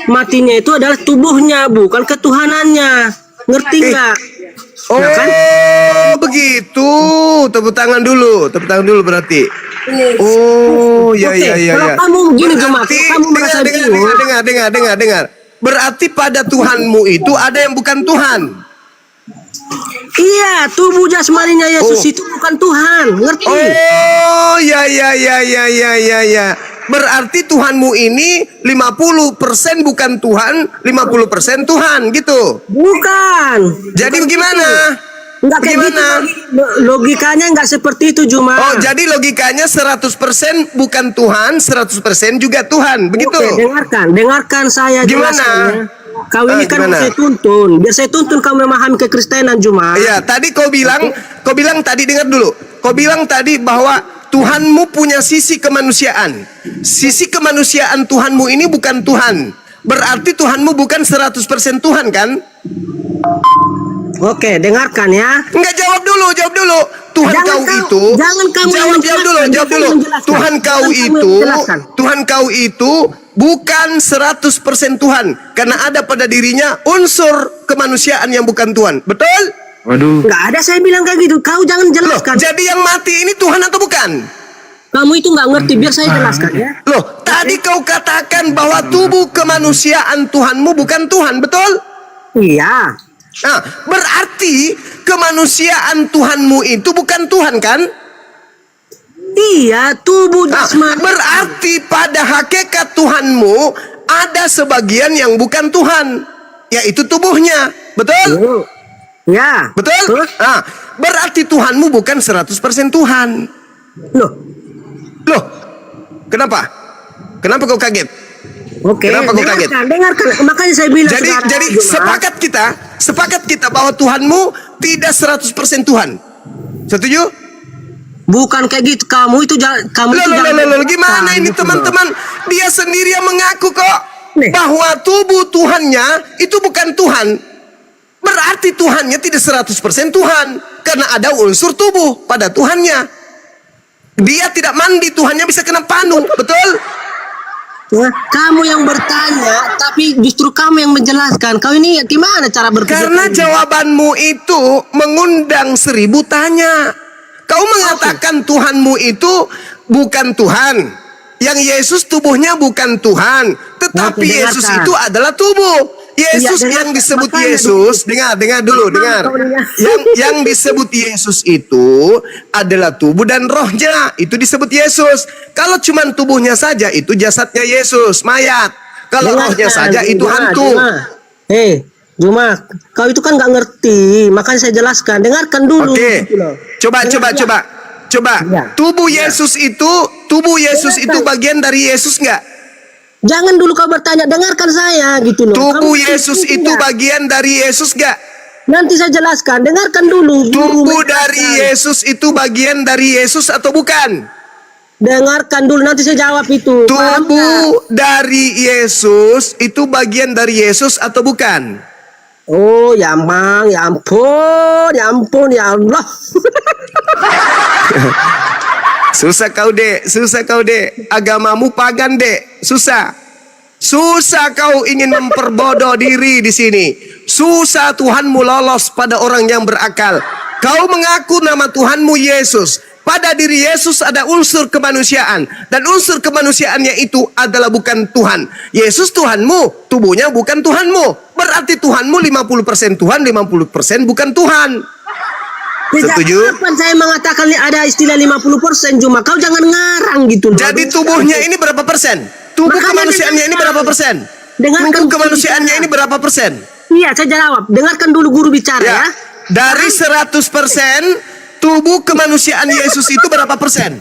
A: matinya itu adalah tubuhnya, bukan ketuhanannya. Ngerti nggak?
B: Ya kan? Begitu. Tepuk tangan dulu berarti. Ya.
A: Kalau kamu gini kamu merasa
B: dengar. Berarti pada Tuhanmu itu ada yang bukan Tuhan.
A: Iya, tubuh jasmaninya Yesus itu bukan Tuhan, ngerti?
B: Ya. Berarti Tuhanmu ini 50% bukan Tuhan, 50% Tuhan, gitu.
A: Bukan.
B: Jadi bagaimana?
A: Enggak kayak gitu. Logikanya enggak seperti itu, Juma.
B: Jadi logikanya 100% bukan Tuhan, 100% juga Tuhan, begitu?
A: Oke, dengarkan saya jelaskan. Kau ini kan saya tuntun. Biar saya tuntun kau memahami kekristenan, Juma.
B: Iya, tadi kau bilang tadi, dengar dulu. Kau bilang tadi bahwa Tuhanmu punya sisi kemanusiaan. Sisi kemanusiaan Tuhanmu ini bukan Tuhan. Berarti Tuhanmu bukan 100% Tuhan, kan?
A: Oke, dengarkan ya.
B: Enggak, jawab dulu. Tuhan kau itu bukan 100% Tuhan, karena ada pada dirinya unsur kemanusiaan yang bukan Tuhan. Betul?
F: Waduh.
A: Enggak ada saya bilang kayak gitu. Kau jangan jelaskan.
B: Jadi yang mati ini Tuhan atau bukan?
A: Kamu itu nggak ngerti, biar saya jelaskan ya.
B: Tadi kau katakan bahwa tubuh kemanusiaan Tuhanmu bukan Tuhan, betul?
A: Iya.
B: Nah, berarti kemanusiaan Tuhanmu itu bukan Tuhan, kan?
A: Iya, tubuh jasmani.
B: Berarti pada hakikat Tuhanmu ada sebagian yang bukan Tuhan, yaitu tubuhnya, betul?
A: Ya.
B: Betul? Nah, berarti Tuhanmu bukan 100% Tuhan. Loh, kenapa? Kenapa kau kaget?
A: Oke,
B: kenapa kau kaget?
A: Dengarkan. Makanya saya bilang
B: jadi sepakat kita bahwa Tuhanmu tidak 100% Tuhan. Setuju?
A: Bukan kayak gitu. Kamu itu
B: gimana ini teman-teman? Dia sendiri yang mengaku kok bahwa tubuh Tuhannya itu bukan Tuhan. Berarti Tuhannya tidak 100% Tuhan, karena ada unsur tubuh pada Tuhannya. Dia tidak mandi, Tuhannya bisa kena panu, betul?
A: Kamu yang bertanya, tapi justru kamu yang menjelaskan. Kau ini gimana cara berpikir?
B: Karena jawabanmu itu mengundang 1000 tanya. Kau mengatakan Tuhanmu itu bukan Tuhan. Yang Yesus tubuhnya bukan Tuhan, tetapi Yesus itu adalah tubuh. Yesus yang disebut Yesus, dengar dulu. Yang disebut Yesus itu adalah tubuh dan rohnya, itu disebut Yesus. Kalau cuma tubuhnya saja, itu jasadnya Yesus, mayat. Kalau rohnya saja, itu hantu.
A: Cuma kau itu kan nggak ngerti, makanya saya jelaskan. Dengarkan dulu.
B: Oke.
A: gitu loh.
B: Coba.
A: Ya.
B: Tubuh Yesus itu bagian dari Yesus nggak?
A: Jangan dulu kau bertanya, dengarkan saya gitu loh.
B: Tubuh
A: Kamu
B: Yesus itu
A: nggak?
B: bagian dari Yesus nggak?
A: Nanti saya jelaskan, dengarkan dulu.
B: Tubuh dari Yesus itu bagian dari Yesus atau bukan?
A: Dengarkan dulu, nanti saya jawab itu. Paham nggak?
B: Tubuh dari Yesus itu bagian dari Yesus atau bukan?
A: Oh, ya Mang, ya ampun, ya Allah.
B: Susah kau dek, agamamu pagan dek, susah kau ingin memperbodoh diri di sini, susah Tuhanmu lolos pada orang yang berakal. Kau mengaku nama Tuhanmu Yesus, pada diri Yesus ada unsur kemanusiaan, dan unsur kemanusiaannya itu adalah bukan Tuhan. Yesus Tuhanmu, tubuhnya bukan Tuhanmu, berarti Tuhanmu 50% Tuhan, 50% bukan Tuhan. Setuju?
A: Kapan saya mengatakan ada istilah 50%, cuma kau jangan ngarang gitu.
B: Jadi tubuhnya ini berapa persen? Tubuh
A: Makanya
B: kemanusiaannya ini berapa persen?
A: Dengarkan
B: Tubuh
A: guru
B: kemanusiaannya
A: bicara.
B: ini berapa persen?
A: Iya, saya jawab. Dengarkan dulu guru bicara ya.
B: Dari 100%, tubuh kemanusiaan Yesus itu berapa persen?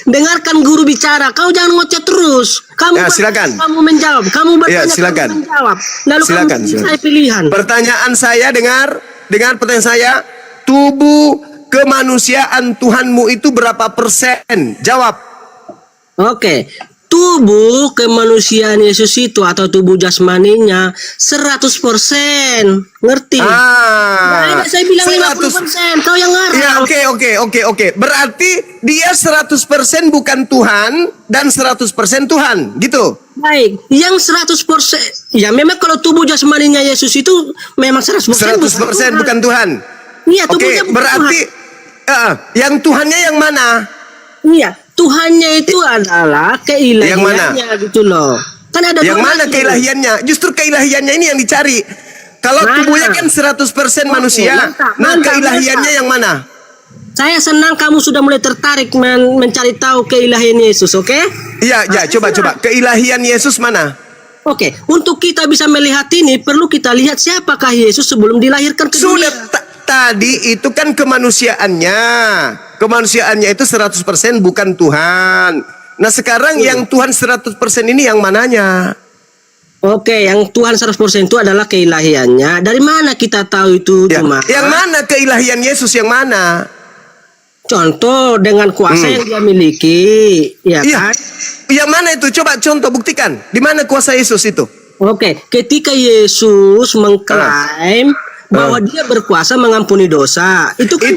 A: Dengarkan guru bicara. Kau jangan ngoceh terus. Kamu
B: Ya, silakan.
A: Kamu menjawab. Kamu bertanya.
B: Ya, silakan.
A: Kamu menjawab. Lalu
B: Silakan,
A: kamu
B: silakan.
A: saya pilihan.
B: Pertanyaan saya, dengar pertanyaan saya, tubuh kemanusiaan Tuhanmu itu berapa persen? Jawab.
A: Oke. Tubuh kemanusiaan Yesus itu atau tubuh jasmaninya 100%. Ngerti? Nggak ada saya bilang 50%. Kau yang ngarang.
B: Ya, oke. Berarti dia 100% bukan Tuhan dan 100% Tuhan, gitu.
A: Baik, yang 100%. Ya memang kalau tubuh jasmaninya Yesus itu memang 100%
B: 100% bukan Tuhan.
A: Iya,
B: Oke,
A: tubuhnya bukan
B: berarti yang Tuhannya yang mana?
A: Tuhan. Iya, Tuhannya itu adalah keilahiannya gitu loh. Kan ada
B: Yang
A: dua
B: mana
A: lagi.
B: keilahiannya? Justru keilahiannya ini yang dicari. Kalau
A: Mana?
B: tubuhnya kan 100% manusia.
A: mantap,
B: Nah,
A: mantap,
B: keilahiannya yang mana?
A: Saya senang kamu sudah mulai tertarik mencari tahu keilahian Yesus, oke?
B: Iya, coba. Keilahian Yesus mana?
A: Oke, untuk kita bisa melihat ini perlu kita lihat siapakah Yesus sebelum dilahirkan ke dunia.
B: Sudah tadi itu kan kemanusiaannya. Kemanusiaannya itu 100% bukan Tuhan. Nah, sekarang yang Tuhan 100% ini yang mananya?
A: Oke, yang Tuhan 100% itu adalah keilahiannya. Dari mana kita tahu itu
B: Ya,
A: cuma?
B: yang mana keilahian Yesus yang mana?
A: Contoh dengan kuasa yang dia miliki, ya
B: Iya.
A: kan?
B: Yang mana itu? Coba contoh buktikan. Di mana kuasa Yesus itu?
A: Oke, ketika Yesus mengklaim bahwa dia berkuasa mengampuni dosa, itu kan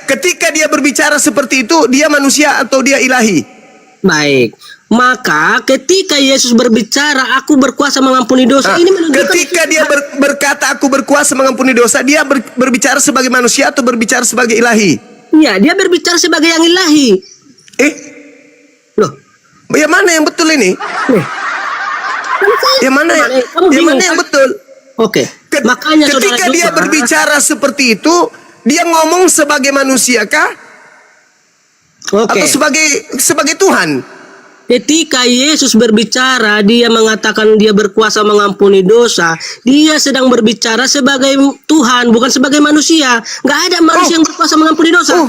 B: ketika dia berbicara seperti itu, dia manusia atau dia ilahi?
A: baik. Maka ketika Yesus berbicara, aku berkuasa mengampuni dosa, ini menunjukkan
B: Ketika dia berkata aku berkuasa mengampuni dosa, dia berbicara sebagai manusia atau berbicara sebagai ilahi?
A: Iya, dia berbicara sebagai yang ilahi.
B: Loh, yang mana yang betul ini? Yang mana yang betul?
A: Oke. Makanya
B: ketika dia berbicara seperti itu, dia ngomong sebagai manusia kah?
A: Oke.
B: Atau sebagai Tuhan?
A: Ketika Yesus berbicara, dia mengatakan dia berkuasa mengampuni dosa. Dia sedang berbicara sebagai Tuhan, bukan sebagai manusia. Nggak ada manusia yang berkuasa mengampuni dosa.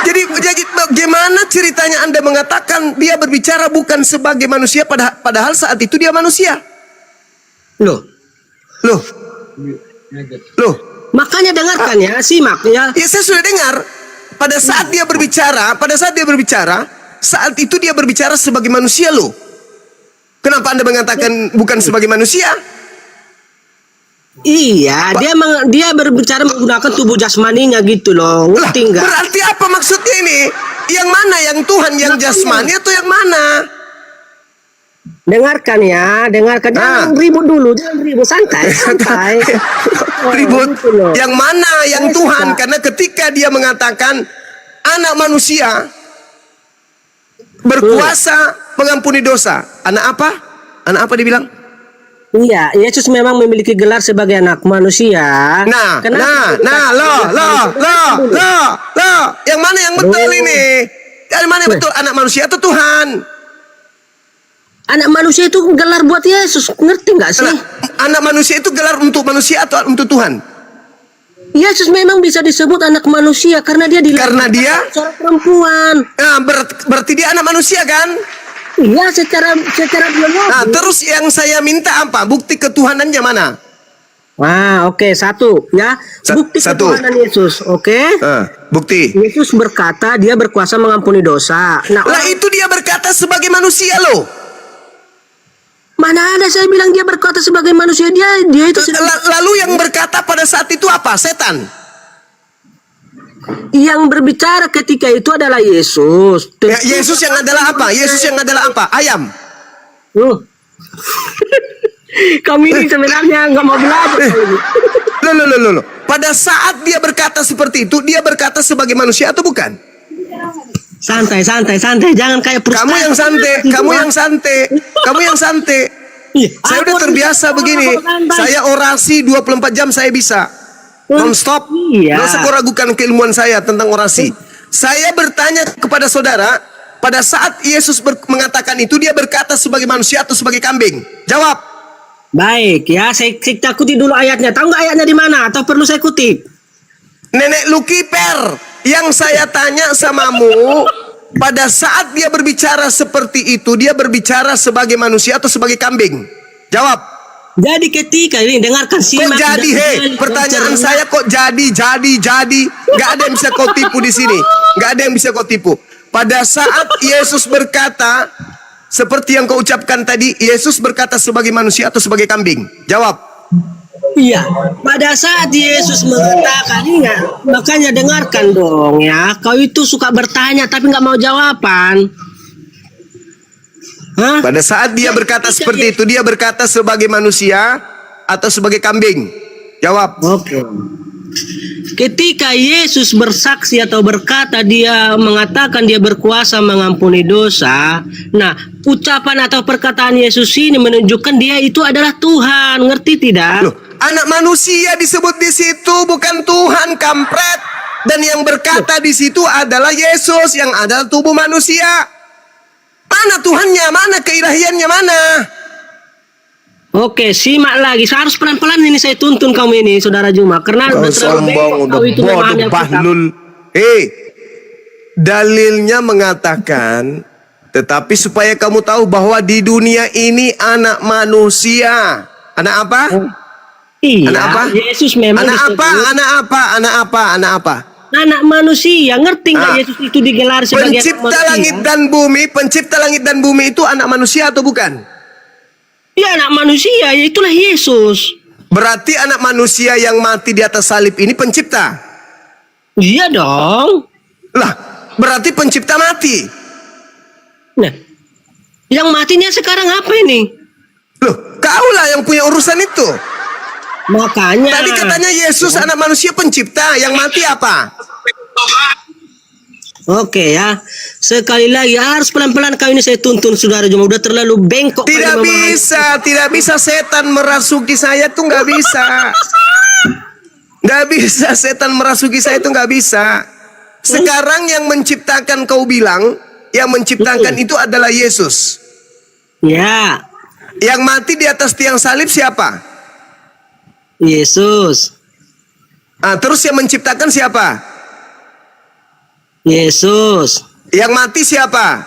B: Jadi bagaimana ceritanya Anda mengatakan dia berbicara bukan sebagai manusia, padahal saat itu dia manusia? Loh.
A: Makanya dengarkan ya, simak ya.
B: Ya, saya sudah dengar. Pada saat dia berbicara, saat itu dia berbicara sebagai manusia loh. Kenapa Anda mengatakan bukan sebagai manusia?
A: Iya, dia berbicara menggunakan tubuh jasmaninya gitu loh. Ngerti nggak?
B: Berarti apa maksudnya ini? Yang mana? Yang Tuhan yang jasmani atau yang mana?
A: Dengarkan ya, jangan ribut dulu, jangan ribut, santai.
B: Ribut.
A: Gitu loh.
B: Yang mana? Yang
A: Saya
B: Tuhan.
A: suka.
B: Karena ketika dia mengatakan anak manusia berkuasa mengampuni dosa. Anak apa? Anak apa dibilang?
A: Iya, Yesus memang memiliki gelar sebagai anak manusia.
B: Yang mana yang betul ini? Yang mana yang betul? Anak manusia atau Tuhan?
A: Anak manusia itu gelar buat Yesus, ngerti nggak sih?
B: Anak manusia itu gelar untuk manusia atau untuk Tuhan?
A: Yesus memang bisa disebut anak manusia karena dia
B: Karena dia
A: seorang perempuan.
B: Nah, berarti dia anak manusia kan?
A: Iya, secara biologis.
B: Nah, terus yang saya minta apa? Bukti ketuhanannya mana?
A: Wah, oke, satu ya. Bukti
B: satu.
A: ketuhanan Yesus, oke?
B: Bukti.
A: Yesus berkata dia berkuasa mengampuni dosa. Nah,
B: Lah itu dia berkata sebagai manusia loh.
A: mana ada saya bilang dia berkata sebagai manusia, dia itu
B: Lalu yang berkata pada saat itu apa? Setan.
A: yang berbicara ketika itu adalah Yesus.
B: Ya, Yesus yang adalah apa? Yesus yang adalah apa? Ayam.
A: Kami ini sebenarnya nggak mau belajar.
B: Loh. Pada saat dia berkata seperti itu, dia berkata sebagai manusia atau bukan?
A: Santai. Jangan kayak
B: Kamu yang santai. Saya udah terbiasa begini. Saya orasi 24 jam saya bisa. Non-stop.
A: Iya.
B: Nggak usah kau ragukan keilmuan saya tentang orasi. Saya bertanya kepada saudara, pada saat Yesus mengatakan itu, dia berkata sebagai manusia atau sebagai kambing? Jawab.
A: Baik ya, saya takuti dulu ayatnya. Tahu nggak ayatnya di mana? Atau perlu saya kutip?
B: Nenek Lukiper, yang saya tanya samamu, pada saat dia berbicara seperti itu, dia berbicara sebagai manusia atau sebagai kambing? Jawab.
A: Jadi ketika ini dengarkan
B: Kok jadi, pertanyaan saya kok jadi. Gak ada yang bisa kau tipu di sini. Gak ada yang bisa kau tipu. Pada saat Yesus berkata, seperti yang kau ucapkan tadi, Yesus berkata sebagai manusia atau sebagai kambing? Jawab.
A: Iya, pada saat Yesus mengatakan, ingat, makanya dengarkan dong ya. Kau itu suka bertanya tapi nggak mau jawaban. Hah?
B: Pada saat dia berkata seperti itu, dia berkata sebagai manusia atau sebagai kambing? Jawab.
A: Oke. Ketika Yesus bersaksi atau berkata, dia mengatakan dia berkuasa mengampuni dosa. Nah, ucapan atau perkataan Yesus ini menunjukkan dia itu adalah Tuhan. Ngerti tidak?
B: Loh, anak manusia disebut di situ, bukan Tuhan, kampret. Dan yang berkata di situ adalah Yesus yang adalah tubuh manusia. Mana Tuhannya? Mana keilahiannya? Mana?
A: Oke, simak lagi. Saya harus pelan-pelan ini saya tuntun kamu ini, Saudara Juma. Karena
B: Kau
A: udah terlalu
B: sombong,
A: bengkok
B: udah
A: kau itu memahami
B: bodoh,
A: Alkitab.
B: bahlul. Dalilnya mengatakan, tetapi supaya kamu tahu bahwa di dunia ini anak manusia. Anak apa?
A: Iya,
B: Anak apa?
A: Yesus memang
B: Anak
A: disebut
B: apa? Anak apa?
A: anak manusia. Ngerti nggak Yesus itu digelar sebagai
B: Pencipta
A: anak
B: langit
A: manusia?
B: dan bumi. Pencipta langit dan bumi itu anak manusia atau bukan?
A: Ya, anak manusia, ya itulah Yesus.
B: Berarti anak manusia yang mati di atas salib ini pencipta.
A: Iya dong.
B: Lah, berarti pencipta mati.
A: Nah, yang matinya sekarang apa ini?
B: Loh, kaulah yang punya urusan itu.
A: Makanya.
B: Tadi katanya Yesus anak manusia pencipta, yang mati apa?
A: Oke ya, sekali lagi harus pelan-pelan kau ini saya tuntun, Saudara Juma. Udah terlalu bengkok.
B: Tidak bisa setan merasuki saya tuh, nggak bisa. Nggak bisa setan merasuki saya itu, nggak bisa. Sekarang yang menciptakan kau bilang, yang menciptakan itu adalah Yesus.
A: Ya,
B: Yang mati di atas tiang salib siapa?
A: Yesus.
B: Terus yang menciptakan siapa?
A: Yesus.
B: Yang mati siapa?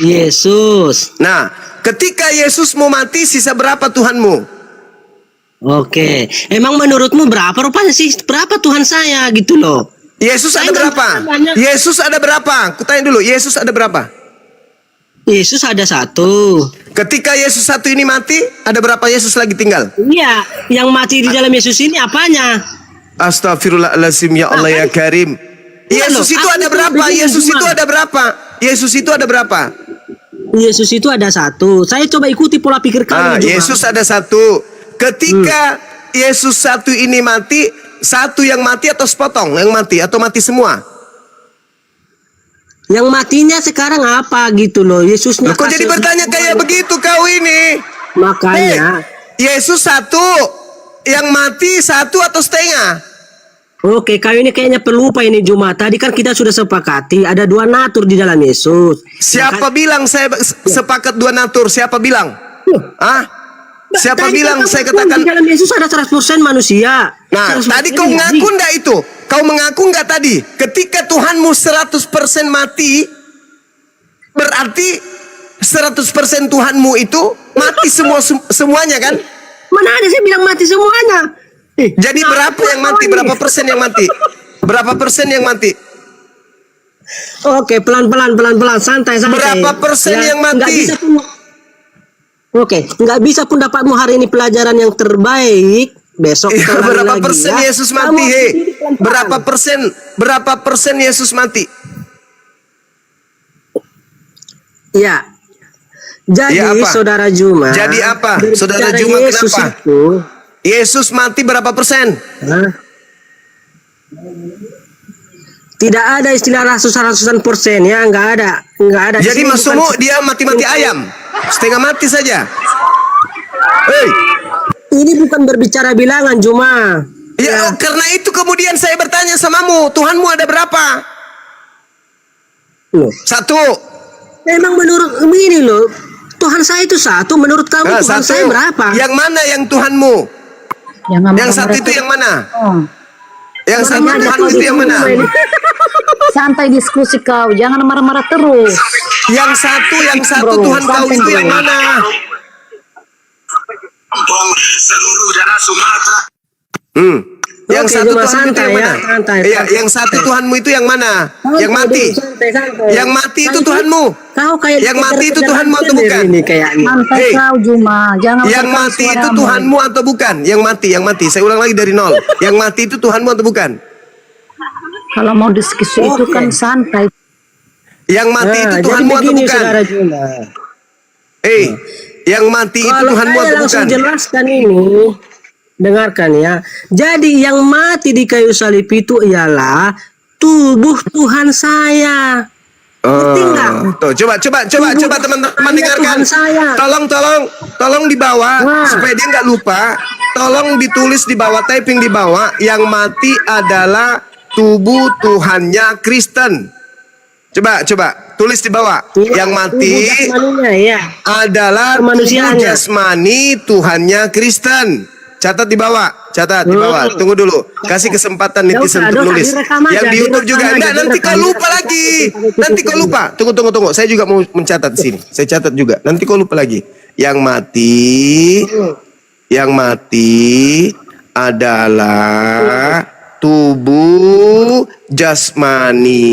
A: Yesus.
B: Nah, ketika Yesus mau mati, sisa berapa Tuhanmu?
A: Oke, emang menurutmu berapa rupanya sih? Berapa Tuhan saya gitu loh?
B: Yesus ada
A: Saya nggak
B: berapa?
A: banyak.
B: Yesus ada berapa? Kutanya dulu, Yesus ada berapa?
A: Yesus ada satu.
B: Ketika Yesus satu ini mati, ada berapa Yesus lagi tinggal?
A: Iya, yang mati di dalam Yesus ini apanya?
B: Astagfirullahaladzim, ya Allah ya Karim. Yesus itu ada berapa? Yesus itu ada berapa? Yesus itu ada berapa?
A: Yesus itu ada satu. Saya coba ikuti pola pikir kamu. Juma.
B: Yesus ada satu. Ketika Yesus satu ini mati, satu yang mati atau sepotong yang mati atau mati semua?
A: Yang matinya sekarang apa gitu loh? Yesusnya.
B: Kok jadi bertanya kayak begitu kau ini?
A: Makanya.
B: Yesus satu, yang mati satu atau setengah?
A: Oke, kau ini kayaknya pelupa ini Juma. Tadi kan kita sudah sepakati ada dua natur di dalam Yesus.
B: Siapa bilang saya sepakat dua natur? Siapa bilang? Ah? Siapa
A: Tadi
B: bilang
A: kau
B: saya
A: ngaku
B: katakan?
A: di dalam Yesus ada 100% manusia.
B: Nah,
A: 100%
B: tadi kau
A: ilahi.
B: ngaku enggak itu? Kau mengaku enggak tadi? Ketika Tuhanmu 100% mati, berarti 100% Tuhanmu itu mati semuanya kan?
A: Mana ada sih bilang mati semuanya?
B: Jadi berapa yang mati? Berapa persen yang mati? Berapa persen yang mati?
A: Oke, pelan-pelan, santai.
B: Berapa persen yang mati?
A: Nggak bisa pun, oke, nggak bisa pun dapatmu hari ini pelajaran yang terbaik. Besok
B: Ya,
A: kita ulangi
B: berapa
A: lagi,
B: persen
A: ya.
B: Yesus
A: Kamu
B: mati? He?
A: pelan-pelan.
B: Berapa persen Yesus mati?
A: Ya. Jadi
B: Ya, apa?
A: Saudara Juma.
B: Jadi apa?
A: berbicara
B: Saudara Juma,
A: Yesus
B: kenapa?
A: itu,
B: Yesus mati berapa persen?
A: Hah? Tidak ada istilah ratusan persen ya, nggak ada. Di
B: Jadi
A: sini
B: maksudmu
A: bukan-
B: dia mati-mati ayam? Setengah mati saja? Hei,
A: Ini bukan berbicara bilangan Juma.
B: ya, karena itu kemudian saya bertanya samamu, Tuhanmu ada berapa?
A: Loh,
B: Satu.
A: memang menurut ini loh, Tuhan saya itu satu. Menurut kamu
B: Nah,
A: Tuhan
B: satu.
A: saya berapa?
B: Yang mana yang Tuhanmu? Yang satu itu yang mana? Yang satu
A: Mana
B: Tuhanmu itu yang mana?
G: Santai diskusi kau, jangan marah-marah terus.
B: Yang satu
G: Bro,
B: Tuhan kau
G: santai,
B: itu
G: bro.
B: yang mana? Yang
A: Oke,
B: satu
A: Juma,
B: Tuhan itu
A: santai
B: yang
A: ya,
B: mana?
A: santai,
B: Iya,
A: santai.
B: yang satu Tuhanmu itu yang mana? Yang mati.
A: Santai.
B: Yang mati itu
A: Kau-
B: Tuhanmu.
A: Kau kayak
B: Yang mati itu
A: dikejar-kejar
B: Tuhanmu atau
A: anjing
B: bukan?
A: Ini kayaknya.
G: Santai
B: Hei.
G: kau Juma, jangan
B: Yang
G: tekan
B: mati itu
G: suaramu.
B: Tuhanmu atau bukan? Yang mati. Saya ulang lagi dari nol. Yang mati itu Tuhanmu atau bukan?
G: Kalau mau diskusi itu
A: Oke.
G: kan santai.
B: Yang mati itu
A: Nah, jadi
B: Tuhanmu atau
A: begini,
B: bukan?
A: Saudara Juma.
B: Yang mati itu
A: Kalau
B: Tuhanmu
A: saya
B: atau
A: langsung
B: bukan?
A: jelaskan ini, dengarkan ya. Jadi yang mati di kayu salib itu ialah tubuh Tuhan saya. Ngerti nggak?
B: Tuh, coba teman-teman
A: Hanya
B: dengarkan.
A: Tuhan saya.
B: Tolong dibawa
A: Wah.
B: supaya dia nggak lupa. Tolong ditulis di bawah, typing di bawah. Yang mati adalah tubuh Tuhannya Kristen. Coba tulis di bawah.
A: Iya,
B: Yang mati
A: tubuh jasmaninya, ya.
B: adalah tubuh
A: Kemanusiaannya.
B: jasmani Tuhannya Kristen. Catat di bawah. Tunggu dulu. Kasih kesempatan
A: Ya
B: netizen
A: udah,
B: untuk
A: dosa,
B: nulis.
A: direkam aja,
B: Yang di YouTube
A: direkam
B: juga.
A: aja,
B: Enggak, nanti
A: direkam.
B: kau lupa lagi. Nanti kau lupa. Tunggu. Saya juga mau mencatat di sini. Saya catat juga. Nanti kau lupa lagi. Yang mati adalah tubuh jasmani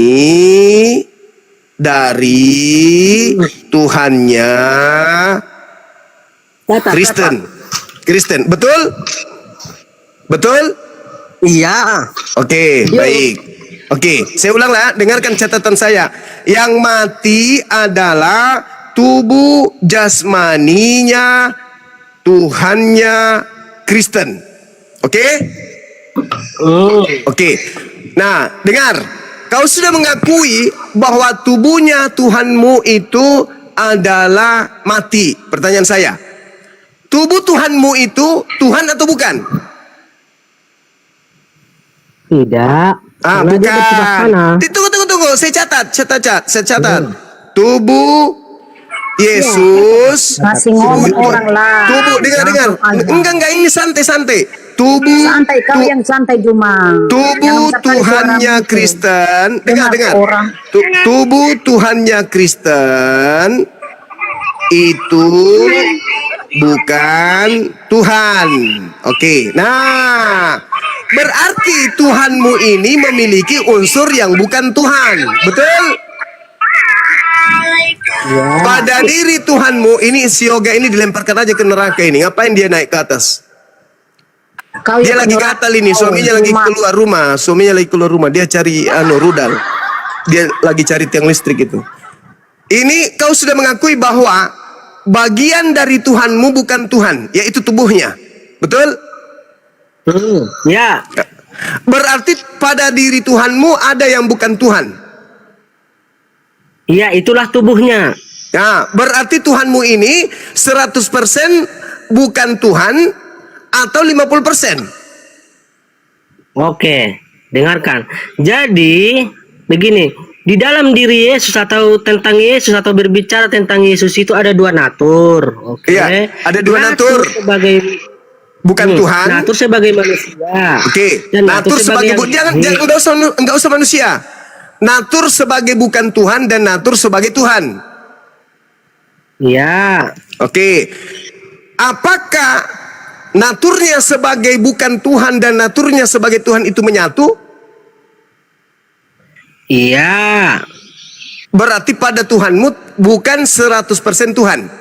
B: dari Tuhannya Kristen. Betul?
A: Iya.
B: Oke, baik. Oke, saya ulang lah, dengarkan catatan saya. Yang mati adalah tubuh jasmaninya Tuhannya Kristen. Oke? Oke. Nah, dengar. Kau sudah mengakui bahwa tubuhnya Tuhanmu itu adalah mati. Pertanyaan saya. Tubuh Tuhanmu itu Tuhan atau bukan?
A: Tidak. Karena dia bersebelah sana.
B: Tunggu. Saya catat. Tubuh Yesus.
G: Masih ngomong orang lah.
B: Tubuh, dengar. Enggak, ini santai. Tubuh
G: Santai kau yang santai Juma.
B: Tubuh
G: Jangan tekan
B: Tuhannya
G: suaramu.
B: Kristen. Dengar.
G: Orang.
B: Tubuh Tuhannya Kristen itu bukan Tuhan. Oke. Nah, berarti Tuhanmu ini memiliki unsur yang bukan Tuhan. Betul? Pada diri Tuhanmu ini, si Yoga ini dilemparkan aja ke neraka ini. Ngapain dia naik ke atas?
G: Kau
B: Dia
G: yang
B: lagi
G: penyurat
B: gatal ini,
G: kau,
B: suaminya lagi
G: Juma.
B: keluar rumah. Dia cari rudal. Dia lagi cari tiang listrik itu. Ini kau sudah mengakui bahwa bagian dari Tuhanmu bukan Tuhan, yaitu tubuhnya. Betul?
A: Ya.
B: Berarti pada diri Tuhanmu ada yang bukan Tuhan.
A: Iya, itulah tubuhnya.
B: Nah, berarti Tuhanmu ini 100% bukan Tuhan atau 50%.
A: Oke. dengarkan. Jadi begini, di dalam diri Yesus atau tentang Yesus atau berbicara tentang Yesus itu ada dua natur. Oke.
B: Iya, ada dua natur.
A: Sebagai
B: Bukan Tuhan.
A: natur sebagai manusia.
B: Oke.
A: Dan
B: Natur sebagai jangan enggak usah manusia. Natur sebagai bukan Tuhan dan natur sebagai Tuhan.
A: Iya.
B: Oke. Apakah naturnya sebagai bukan Tuhan dan naturnya sebagai Tuhan itu menyatu?
A: Iya.
B: Berarti pada Tuhanmu bukan 100% Tuhan.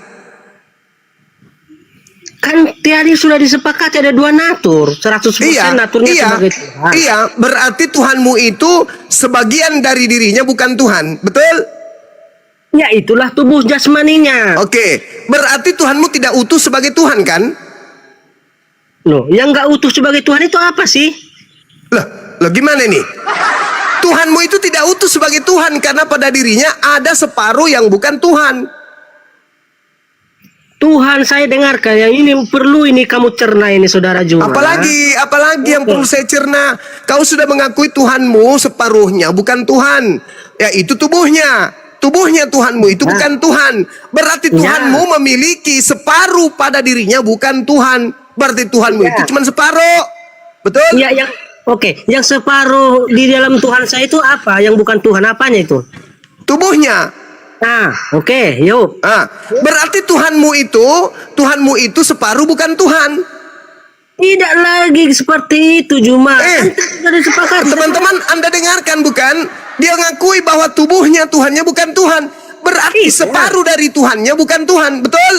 A: Kan tadi sudah disepakati ada dua natur, 100% naturnya sebagai Tuhan.
B: Iya, berarti Tuhanmu itu sebagian dari dirinya bukan Tuhan, betul?
A: Ya itulah tubuh jasmaninya.
B: Oke, berarti Tuhanmu tidak utuh sebagai Tuhan kan?
A: Loh, yang nggak utuh sebagai Tuhan itu apa sih?
B: Loh gimana nih? Tuhanmu itu tidak utuh sebagai Tuhan karena pada dirinya ada separuh yang bukan Tuhan.
A: Tuhan, saya dengarkan yang ini perlu ini kamu cerna ini saudara Juma.
B: Apalagi yang perlu saya cerna. Kau sudah mengakui Tuhanmu separuhnya bukan Tuhan. Ya itu tubuhnya. Tubuhnya Tuhanmu itu bukan Tuhan. Berarti Tuhanmu memiliki separuh pada dirinya bukan Tuhan. Berarti Tuhanmu itu cuma separuh. Betul?
A: Ya, oke. Yang separuh di dalam Tuhan saya itu apa? Yang bukan Tuhan apanya itu?
B: Tubuhnya.
A: Nah, oke, yuk.
B: Berarti Tuhanmu itu separuh bukan Tuhan.
A: Tidak lagi seperti itu, Juma.
B: Teman-teman, Anda dengarkan bukan? Dia ngakui bahwa tubuhnya Tuhannya bukan Tuhan. Berarti separuh dari Tuhannya bukan Tuhan, betul?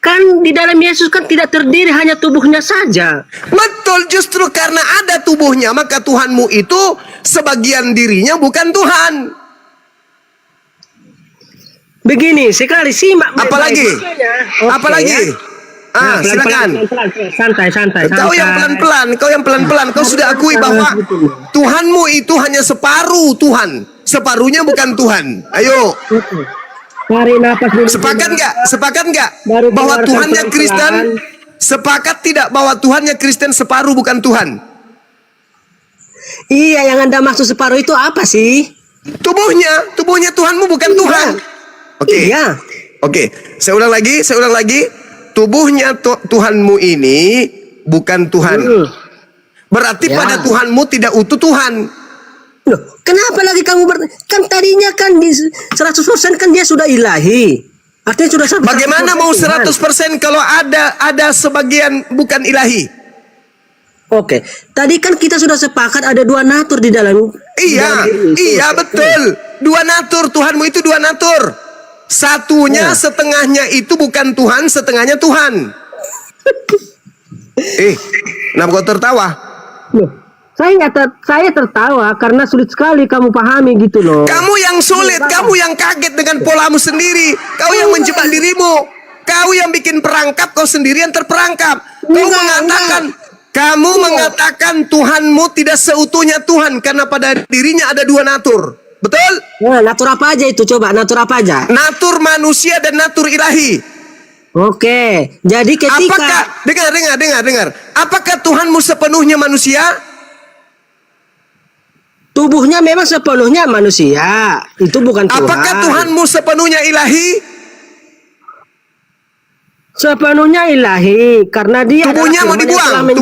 A: Kan di dalam Yesus kan tidak terdiri hanya tubuhnya saja.
B: Betul, justru karena ada tubuhnya, maka Tuhanmu itu sebagian dirinya bukan Tuhan.
A: Begini, sekali simak.
B: Apalagi? Silakan.
A: Santai.
B: Kau yang pelan-pelan. Kau sudah akui bahwa Tuhanmu itu hanya separuh Tuhan. Separuhnya bukan Tuhan. Ayo.
A: Tarik nafas dulu.
B: Sepakat nggak? Bahwa Tuhannya Kristen. Sepakat tidak bahwa Tuhannya Kristen separuh bukan Tuhan?
A: Iya, yang Anda maksud separuh itu apa sih?
B: Tubuhnya Tuhanmu bukan Tuhan. Oke.
A: Iya.
B: Oke, saya ulang lagi. Tubuhnya Tuhanmu ini bukan Tuhan. Berarti pada Tuhanmu tidak utuh Tuhan.
A: Loh, kenapa lagi kamu kan tadinya kan 100% kan dia sudah ilahi. Artinya sudah 100%.
B: Bagaimana mau 100% kalau ada sebagian bukan ilahi?
A: Oke, tadi kan kita sudah sepakat ada dua natur di dalam.
B: Iya betul. Dua natur, Tuhanmu itu dua natur. Satunya setengahnya itu bukan Tuhan, setengahnya Tuhan. Kenapa kau tertawa?
A: Loh, saya tertawa karena sulit sekali kamu pahami gitu loh.
B: Kamu yang sulit, kamu yang kaget dengan polamu sendiri. Kau yang menjebak dirimu. Kau yang bikin perangkap, kau sendiri yang terperangkap. Kamu mengatakan Tuhanmu tidak seutuhnya Tuhan karena pada dirinya ada dua natur. Betul?
A: Nah, natur apa aja itu? Coba natur apa aja?
B: Natur manusia dan natur ilahi.
A: Oke, jadi ketika
B: dengar. Apakah Tuhanmu sepenuhnya manusia?
A: Tubuhnya memang sepenuhnya manusia. Itu bukan Tuhan.
B: Apakah Tuhanmu sepenuhnya ilahi?
A: Sepenuhnya ilahi karena dia
B: tubuhnya mau dibuang.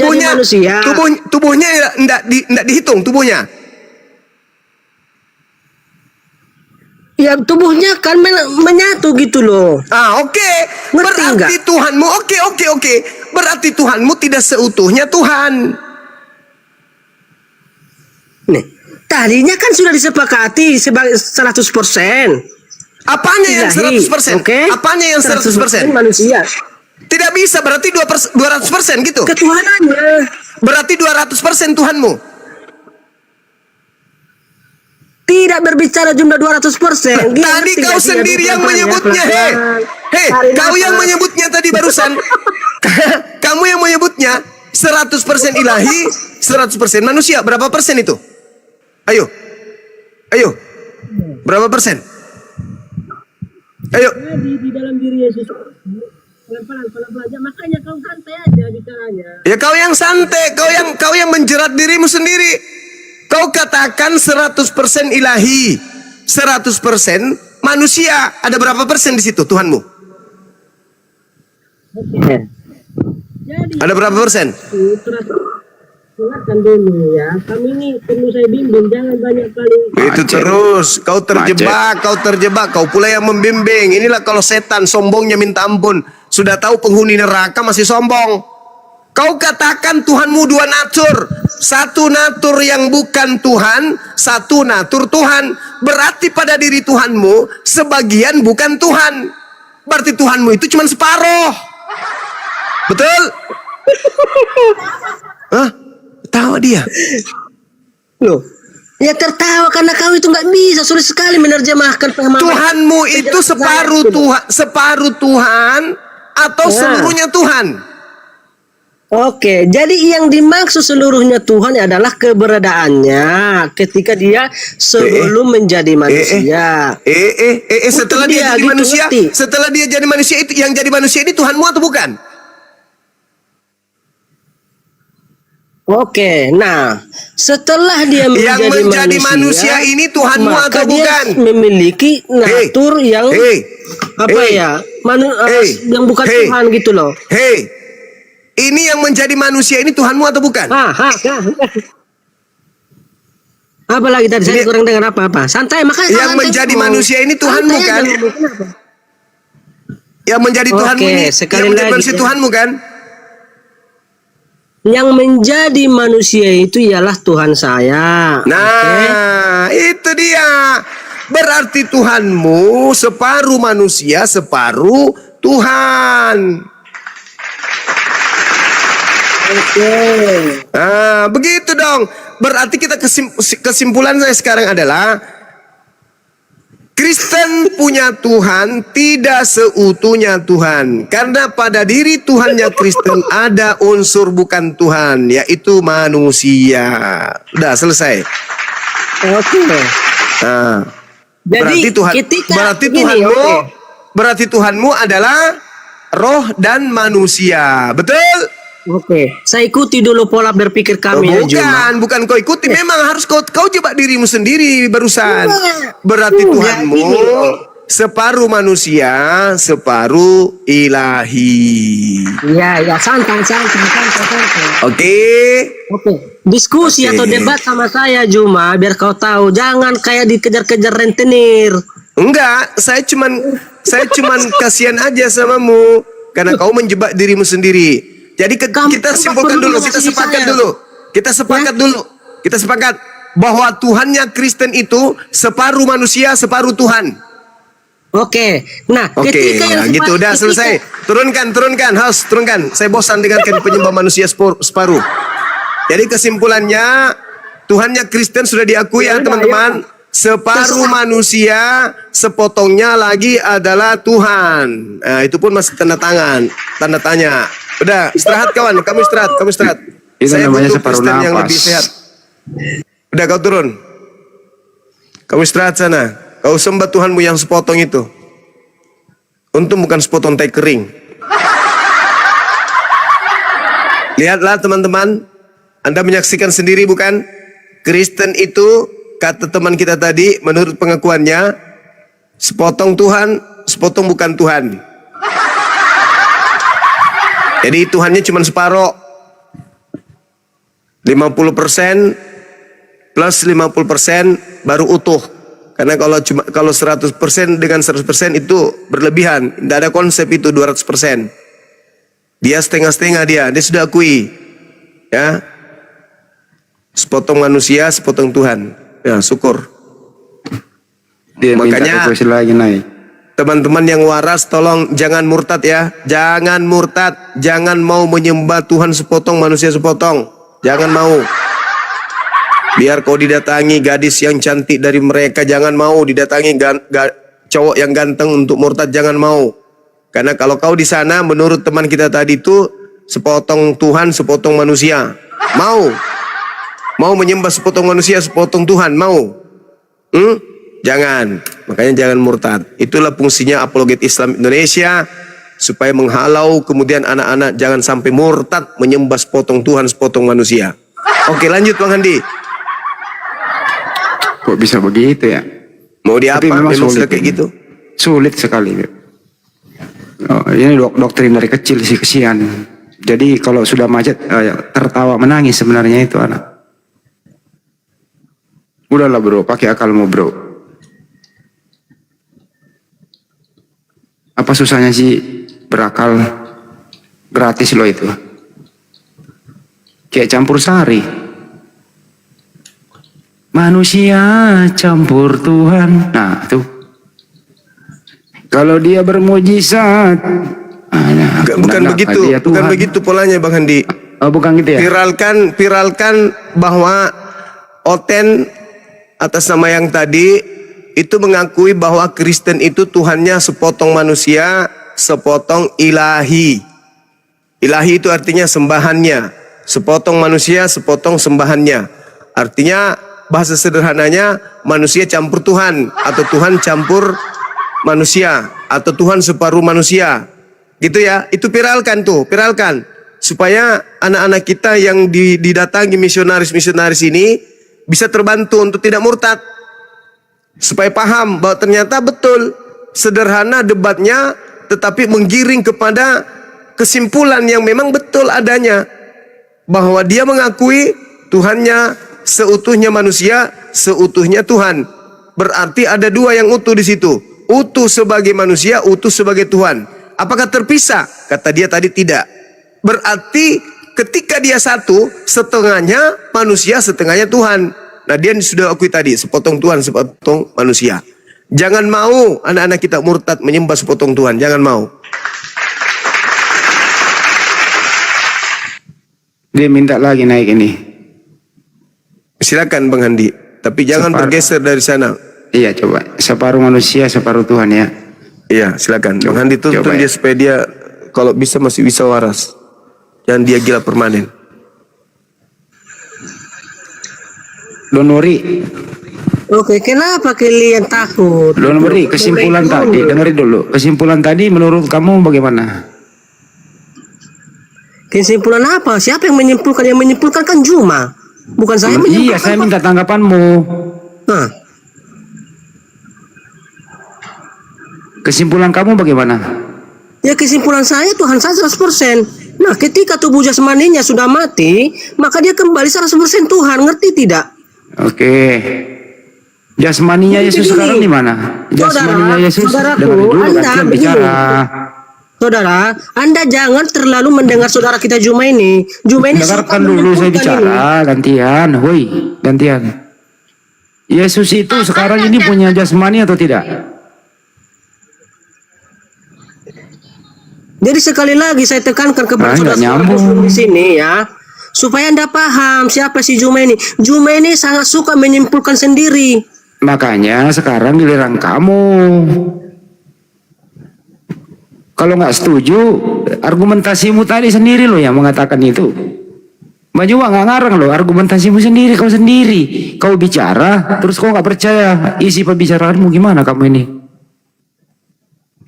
B: Tubuhnya enggak dihitung tubuhnya.
A: Ya tubuhnya kan menyatu gitu loh.
B: Oke. Berarti Tuhanmu oke. Berarti Tuhanmu tidak seutuhnya Tuhan.
A: Nih, tadinya kan sudah disepakati sebagai 100%.
B: Apanya yang 100%?
A: Okay?
B: Apanya yang 100%?
A: Manusia.
B: Tidak bisa, berarti 200% gitu.
A: Ketuhanannya.
B: Berarti 200% Tuhanmu.
A: Tidak berbicara jumlah 200%.
B: Tadi kau sendiri yang menyebutnya. Kau yang menyebutnya tadi barusan. Kamu yang menyebutnya 100% ilahi, 100% manusia. Berapa persen itu? Ayo. Berapa persen? Ayo.
A: Di dalam diri Yesus. Pelan-pelan aja. Makanya kau santai aja bicaranya.
B: Ya kau yang santai, kau yang menjerat dirimu sendiri. Kau katakan 100% ilahi, 100% manusia. Ada berapa persen di situ Tuhanmu? Ada berapa persen?
A: Silakan dulu ya. Kami ini perlu saya bimbing, jangan banyak kali.
B: Itu terus, kau terjebak, kau pula yang membimbing. Inilah kalau setan sombongnya minta ampun. Sudah tahu penghuni neraka masih sombong. Kau katakan Tuhanmu dua natur. Satu natur yang bukan Tuhan, satu natur Tuhan. Berarti pada diri Tuhanmu sebagian bukan Tuhan. Berarti Tuhanmu itu cuma separuh. Betul? Hah? Tahu dia.
A: Loh, ya tertawa karena kau itu nggak bisa, sulit sekali menerjemahkan pemahaman.
B: Tuhanmu itu separuh Tuhan, separuh Tuhan atau seluruhnya Tuhan?
A: Oke, jadi yang dimaksud seluruhnya Tuhan adalah keberadaannya ketika dia sebelum menjadi manusia.
B: Setelah dia jadi
A: gitu,
B: manusia,
A: ngerti?
B: setelah dia jadi manusia itu yang jadi manusia ini Tuhanmu atau bukan?
A: Oke, nah setelah dia
B: Yang menjadi
A: menjadi
B: manusia ini Tuhanmu
A: maka
B: atau
A: dia
B: bukan?
A: memiliki natur yang yang bukan Tuhan gitu loh.
B: Ini yang menjadi manusia ini Tuhanmu atau bukan?
A: Apa lagi tadi saya kurang dengar apa-apa. Santai, makanya
B: Yang menjadi manusia ini Tuhanmu kan? Yang menjadi Tuhanmu ini, yang menjadi manusia Tuhanmu kan?
A: Yang menjadi manusia itu ialah Tuhan saya.
B: Nah, itu dia. Berarti Tuhanmu separuh manusia, separuh Tuhan. Nah, begitu dong. Berarti kita kesimpulan saya sekarang adalah Kristen punya Tuhan tidak seutuhnya Tuhan. Karena pada diri Tuhannya Kristen ada unsur bukan Tuhan, yaitu manusia. Udah selesai.
A: Oke.
B: Nah,
A: Jadi
B: berarti Tuhanmu adalah roh dan manusia. Betul?
A: Oke, saya ikuti dulu pola berpikir kami ya, Juma.
B: Bukan kau ikuti, memang harus kau jebak dirimu sendiri barusan. Berarti Tuhanmu separuh manusia, separuh ilahi.
A: Ya, santai.
B: Oke.
A: Diskusi atau debat sama saya, Juma, biar kau tahu. Jangan kayak dikejar-kejar rentenir.
B: Enggak, saya cuman kasihan aja samamu karena kau menjebak dirimu sendiri. Jadi kita simpulkan dulu, kita sepakat dulu. Kita sepakat bahwa Tuhannya Kristen itu separuh manusia, separuh Tuhan.
A: Oke. Nah, ketika yang
B: gitu udah selesai. Turunkan, host, turunkan. Saya bosan dengan penyembah manusia separuh. Jadi kesimpulannya Tuhannya Kristen sudah diakui ya teman-teman. Separuh manusia, sepotongnya lagi adalah Tuhan. Nah, itu pun masih tanda tanya. Udah, istirahat kawan, kamu istirahat.
H: Itu
B: Saya
H: namanya
B: butuh
H: separuh
B: Kristen yang
H: napas.
B: lebih sehat. Udah, kau turun. Kamu istirahat sana. Kau sembah Tuhanmu yang sepotong itu. Untung bukan sepotong tai kering. Lihatlah teman-teman, Anda menyaksikan sendiri bukan? Kristen itu, kata teman kita tadi, menurut pengakuannya, sepotong Tuhan, sepotong bukan Tuhan. Jadi Tuhannya cuma separuh. 50% plus 50% baru utuh. Karena kalau 100% dengan 100% itu berlebihan. Tidak ada konsep itu 200%. Dia setengah-setengah dia sudah akui. Ya. Sepotong manusia, sepotong Tuhan. Ya, syukur.
H: Dia
B: Makanya
H: minta lagi naik.
B: teman-teman yang waras, tolong jangan murtad ya. Jangan murtad. Jangan mau menyembah Tuhan sepotong, manusia sepotong. Jangan mau. Biar kau didatangi gadis yang cantik dari mereka. Jangan mau didatangi cowok yang ganteng untuk murtad. Jangan mau. Karena kalau kau di sana, menurut teman kita tadi itu, sepotong Tuhan, sepotong manusia. Mau. Mau menyembah sepotong manusia, sepotong Tuhan. Mau. Jangan. Makanya jangan murtad. Itulah fungsinya apologet Islam Indonesia, supaya menghalau kemudian anak-anak jangan sampai murtad menyembah sepotong Tuhan, sepotong manusia. Oke, lanjut Bang Handi.
I: Kok bisa begitu ya?
B: Mau diapa?
I: Tapi memang
B: Memang
I: sulit
B: sudah kayak
I: ini.
B: gitu.
I: Sulit sekali. Oh, ini doktrin dari kecil sih, kesian. Jadi kalau sudah macet tertawa menangis sebenarnya itu anak. Udahlah bro, pakai akalmu bro. Apa susahnya sih berakal? Gratis loh itu. Kayak campur sari. Manusia campur Tuhan. Nah tuh. Kalau dia bermujizat.
B: Bukan begitu polanya Bang Handi.
I: Oh, bukan gitu ya?
B: Viralkan bahwa Oten atas nama yang tadi itu mengakui bahwa Kristen itu Tuhannya sepotong manusia, sepotong ilahi. Ilahi itu artinya sembahannya. Sepotong manusia, sepotong sembahannya. Artinya bahasa sederhananya manusia campur Tuhan atau Tuhan campur manusia atau Tuhan separuh manusia. Gitu ya, itu viralkan supaya anak-anak kita yang didatangi misionaris ini bisa terbantu untuk tidak murtad, supaya paham bahwa ternyata betul sederhana debatnya, tetapi menggiring kepada kesimpulan yang memang betul adanya, bahwa dia mengakui Tuhannya seutuhnya manusia, seutuhnya Tuhan. Berarti ada dua yang utuh di situ, utuh sebagai manusia, utuh sebagai Tuhan. Apakah terpisah? Kata dia tadi tidak. Berarti ketika dia satu, setengahnya manusia, setengahnya Tuhan. Nah dia sudah akui tadi, sepotong Tuhan, sepotong manusia. Jangan mau anak-anak kita murtad menyembah sepotong Tuhan. Jangan mau.
I: Dia minta lagi naik ini.
B: Silakan Bang Handi. Tapi jangan bergeser dari sana.
I: Iya coba. Separuh manusia, separuh Tuhan ya.
B: Iya, silakan. Bang Handi tuntun dia supaya dia kalau bisa masih bisa waras. Jangan dia gila permanen.
I: Don't worry.
A: Oke, kenapa kalian takut?
I: Don't worry, kesimpulan tadi, dengerin dulu. Kesimpulan tadi menurut kamu bagaimana?
A: Kesimpulan apa? Siapa yang menyimpulkan? Yang menyimpulkan kan Juma. Bukan saya menyimpulkan.
I: Iya, saya minta tanggapanmu.
A: Hah.
I: Kesimpulan kamu bagaimana?
A: Ya kesimpulan saya Tuhan saya 100%. Nah ketika tubuh jasmaninya sudah mati, maka dia kembali 100% Tuhan. Ngerti tidak?
I: Oke. Jasmaninya Yesus sekarang di mana? Jasmaninya Yesus.
A: Saudaraku,
I: Anda
A: Anda
I: bicara.
A: Saudara, Anda jangan terlalu mendengar saudara kita Juma ini. Juma ini
I: dengarkan dulu saya bicara. Gantian, woi, gantian. Yesus itu sekarang ini punya jasmani atau tidak?
A: Jadi sekali lagi saya tekankan kepada saudara Muslim di sini ya, supaya Anda paham siapa si Juma ini. Juma ini sangat suka menyimpulkan sendiri.
I: Makanya sekarang giliran kamu. Kalau nggak setuju, argumentasimu tadi sendiri loh yang mengatakan itu. Mbak Juma nggak ngarang loh, argumentasimu sendiri, kau sendiri. Kau bicara, terus kau nggak percaya isi pembicaraanmu gimana kamu ini?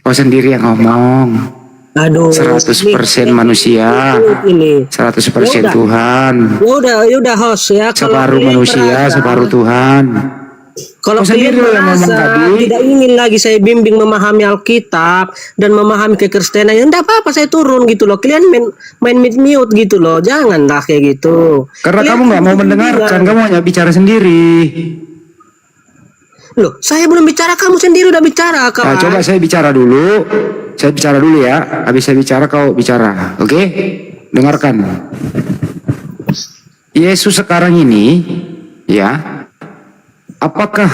I: Kau sendiri yang ngomong.
A: Aduh,
I: 100% manusia, 100% Tuhan.
A: Ya udah host ya.
I: Separuh manusia, separuh Tuhan.
A: Kalau kalian merasa tidak ingin lagi saya bimbing memahami Alkitab dan memahami kekristenan, ya enggak apa-apa saya turun gitu loh. Kalian main mute gitu loh. Janganlah kayak gitu.
I: Karena kamu nggak mau mendengarkan, kamu hanya bicara sendiri.
A: Loh, saya belum bicara, kamu sendiri udah bicara kan?
I: Nah, coba saya bicara dulu. Saya bicara dulu ya. Habis saya bicara kau bicara. Oke? Dengarkan. Yesus sekarang ini ya, apakah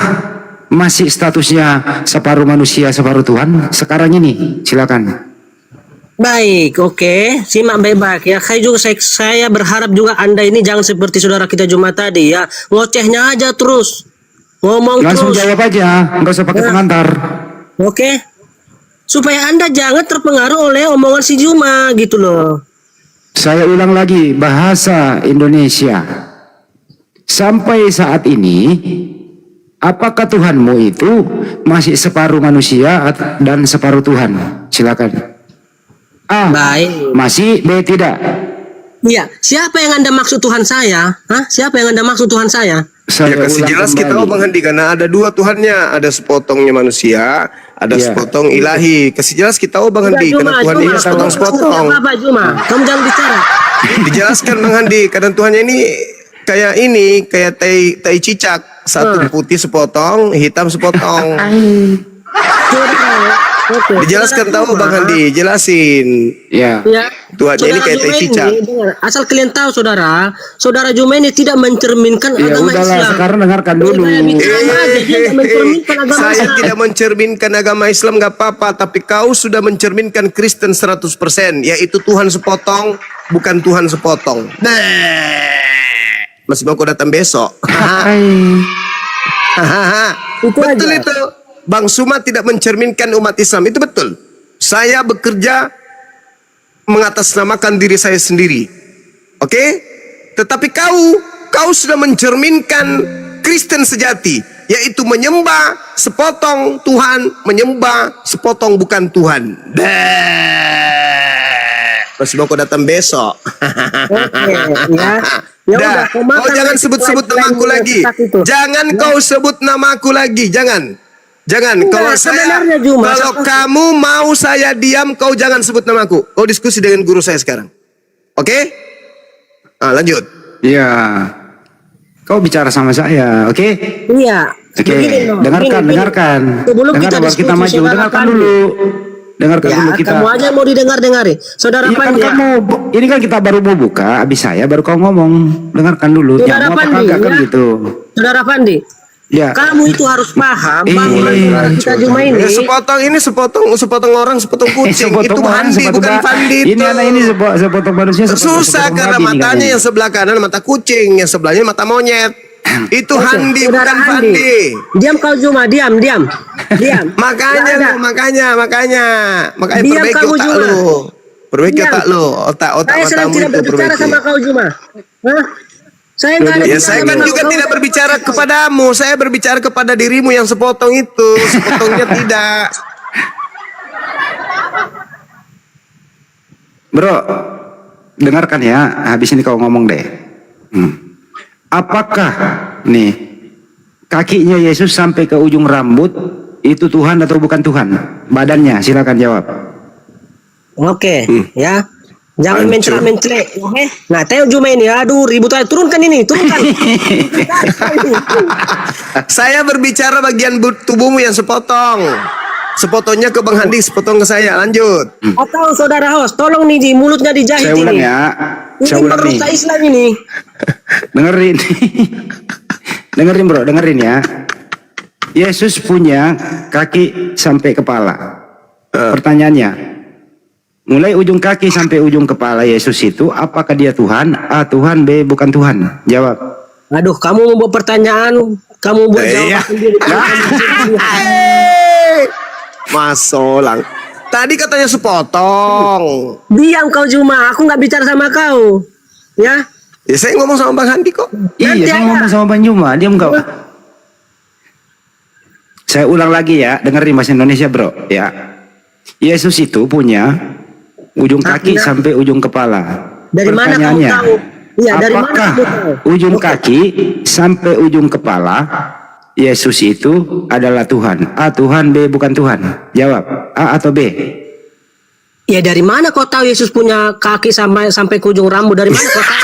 I: masih statusnya separuh manusia, separuh Tuhan? Sekarang ini, silakan.
A: Baik, oke. Simak baik-baik ya. Saya berharap juga Anda ini jangan seperti saudara kita Jumat tadi ya. Ngocehnya aja terus. Ngomong
I: langsung
A: terus.
I: Jawab aja, nggak usah pakai pengantar.
A: Oke. Supaya Anda jangan terpengaruh oleh omongan si Juma gitu loh.
I: Saya ulang lagi, bahasa Indonesia. Sampai saat ini, apakah Tuhanmu itu masih separuh manusia dan separuh Tuhan? Silakan. A.
A: Baik.
I: Masih. B. Tidak.
A: Iya. Siapa yang Anda maksud Tuhan saya? Hah? Siapa yang Anda maksud Tuhan saya?
B: Ya kasih
I: ulang
B: jelas kita
I: kembali.
B: Bang Handi, karena ada dua Tuhannya, ada sepotongnya manusia, ada
I: Iya.
B: sepotong ilahi. Kasih jelas kita Bang Handi, karena Tuhan ini sepotong-sepotong.
A: Apa Juma? Kamu jangan bicara.
B: Dijelaskan Bang Handi, karena Tuhannya ini kayak tai cicak, satu putih sepotong, hitam sepotong.
A: Oke.
B: Dijelaskan tahu Bang Handi, jelasin.
I: Ya.
A: Ya.
B: Tuhannya ini kayak tai
A: Juma
B: cicak.
A: dengar, asal kalian tahu saudara Juma ini tidak mencerminkan
I: Ya
A: agama
I: udahlah,
A: Islam.
I: sekarang dengarkan dulu.
A: Dia bicara aja, dia tidak mencerminkan agama
B: Saya
A: Islam.
B: tidak mencerminkan agama Islam gak apa-apa, tapi kau sudah mencerminkan Kristen 100%, yaitu Tuhan sepotong, bukan Tuhan sepotong. Masih mau kau datang besok?
A: Itu
B: Betul
A: aja.
B: itu. Bang Suma tidak mencerminkan umat Islam, itu betul. Saya bekerja mengatasnamakan diri saya sendiri. Oke? Tetapi kau sudah mencerminkan Kristen sejati, yaitu menyembah sepotong Tuhan, menyembah sepotong bukan Tuhan. Masih mau kau datang besok?
A: Oke, ya. Ya
B: Dah,
A: udah,
B: kau
A: makan
B: jangan
A: lagi
B: sebut-sebut
A: selain
B: namaku lagi.
A: universitas itu.
B: Jangan kau sebut namaku lagi, jangan. Jangan. Kalau
A: sebenarnya Juma,
B: kalau kamu mau saya diam, kau jangan sebut namaku. Kau diskusi dengan guru saya sekarang. Oke? Lanjut.
I: Iya. Kau bicara sama saya, oke?
A: Iya.
I: Oke,
A: Begini, no.
I: dengarkan,
A: Begini.
I: dengarkan.
A: Sebelum
I: Dengar
A: kita
I: baru
A: diskusi,
I: kita maju,
A: saudara
I: dengarkan
A: Pandi.
I: dulu. Dengarkan
A: Ya,
I: dulu kita.
A: kamu aja mau didengar-dengari. Saudara
I: Iya kan
A: Pandi.
I: kamu, ini kan kita baru mau buka, habis saya baru kau ngomong. Dengarkan dulu.
A: Saudara
I: Nyambung apa
A: Pandi,
I: kagak kan
A: ya.
I: gitu.
A: Saudara Pandi.
I: Ya.
A: Kamu itu harus paham bahwa saudara kita Juma ini.
B: Sepotong orang, sepotong kucing. Itu Handi, bukan Pandi itu.
I: Ini anak ini sepotong manusia.
B: Susah karena
I: babi nih
B: matanya
I: katanya.
B: yang sebelah kanan mata kucing, yang sebelahnya mata monyet. Itu Handi,
A: Saudara
B: bukan
A: Handi.
B: Pandi.
A: Diam kau Juma, diam. Diam.
B: Makanya
A: Nggak ada.
B: lu, makanya
A: Diam
B: perbaiki
A: kamu,
B: otak
A: Juma.
B: lu. Perbaiki
A: Diam.
B: otak lu, otak
A: Saya sedang
B: matamu
A: tidak
B: itu
A: berbicara
B: perbaiki.
A: sama kau Juma. Hah? Saya nggak ada
B: Ya
A: bicara
B: saya kan
A: sama
B: juga
A: kau.
B: tidak berbicara kepadamu, saya berbicara kepada dirimu yang sepotong itu, sepotongnya tidak.
I: Bro, dengarkan ya. Habis ini kau ngomong deh. Apakah nih kakinya Yesus sampai ke ujung rambut itu Tuhan atau bukan Tuhan? Badannya, silakan jawab.
A: Oke, ya. Jangan
B: Hancur.
A: mencela-mencela, oke? Nah, tengok Juma ini, aduh ribut aja. Turunkan ini, turunkan.
B: Saya berbicara bagian tubuhmu yang sepotong. Sepotongnya ke Bang Handi, sepotong ke saya. Lanjut.
A: Atau saudara host, tolong nih di mulutnya dijahit
I: Saya ulang
A: ini.
I: ya.
A: Ini
I: Saya ulang nih.
A: merusak Islam ini.
I: Dengerin. Dengerin bro, dengerin ya. Yesus punya kaki sampai kepala. Pertanyaannya, mulai ujung kaki sampai ujung kepala Yesus itu, apakah dia Tuhan? A, Tuhan. B, bukan Tuhan. Jawab.
A: Aduh, kamu membuat pertanyaan, kamu buat
B: Iya.
A: jawaban sendiri.
B: Mas Solang. Tadi katanya sepotong.
A: Diam kau Juma, aku nggak bicara sama kau. Ya,
B: Ya saya ngomong sama Bang Handi kok.
I: Iya,
A: Nanti
I: saya
A: ada.
I: ngomong sama Bang Juma, diam kau. Saya ulang lagi ya, dengerin bahasa Indonesia bro. Ya, Yesus itu punya ujung kaki
A: Kakinya.
I: sampai ujung kepala.
A: Dari mana kamu
I: Pertanyaannya,
A: tahu? Iya, dari mana
I: apakah
A: kamu tahu?
I: ujung kaki sampai ujung kepala Yesus itu adalah Tuhan? A, Tuhan. B, bukan Tuhan. Jawab. A atau B?
A: Ya dari mana kau tahu Yesus punya kaki sampai ke ujung rambut? Dari mana kau tahu?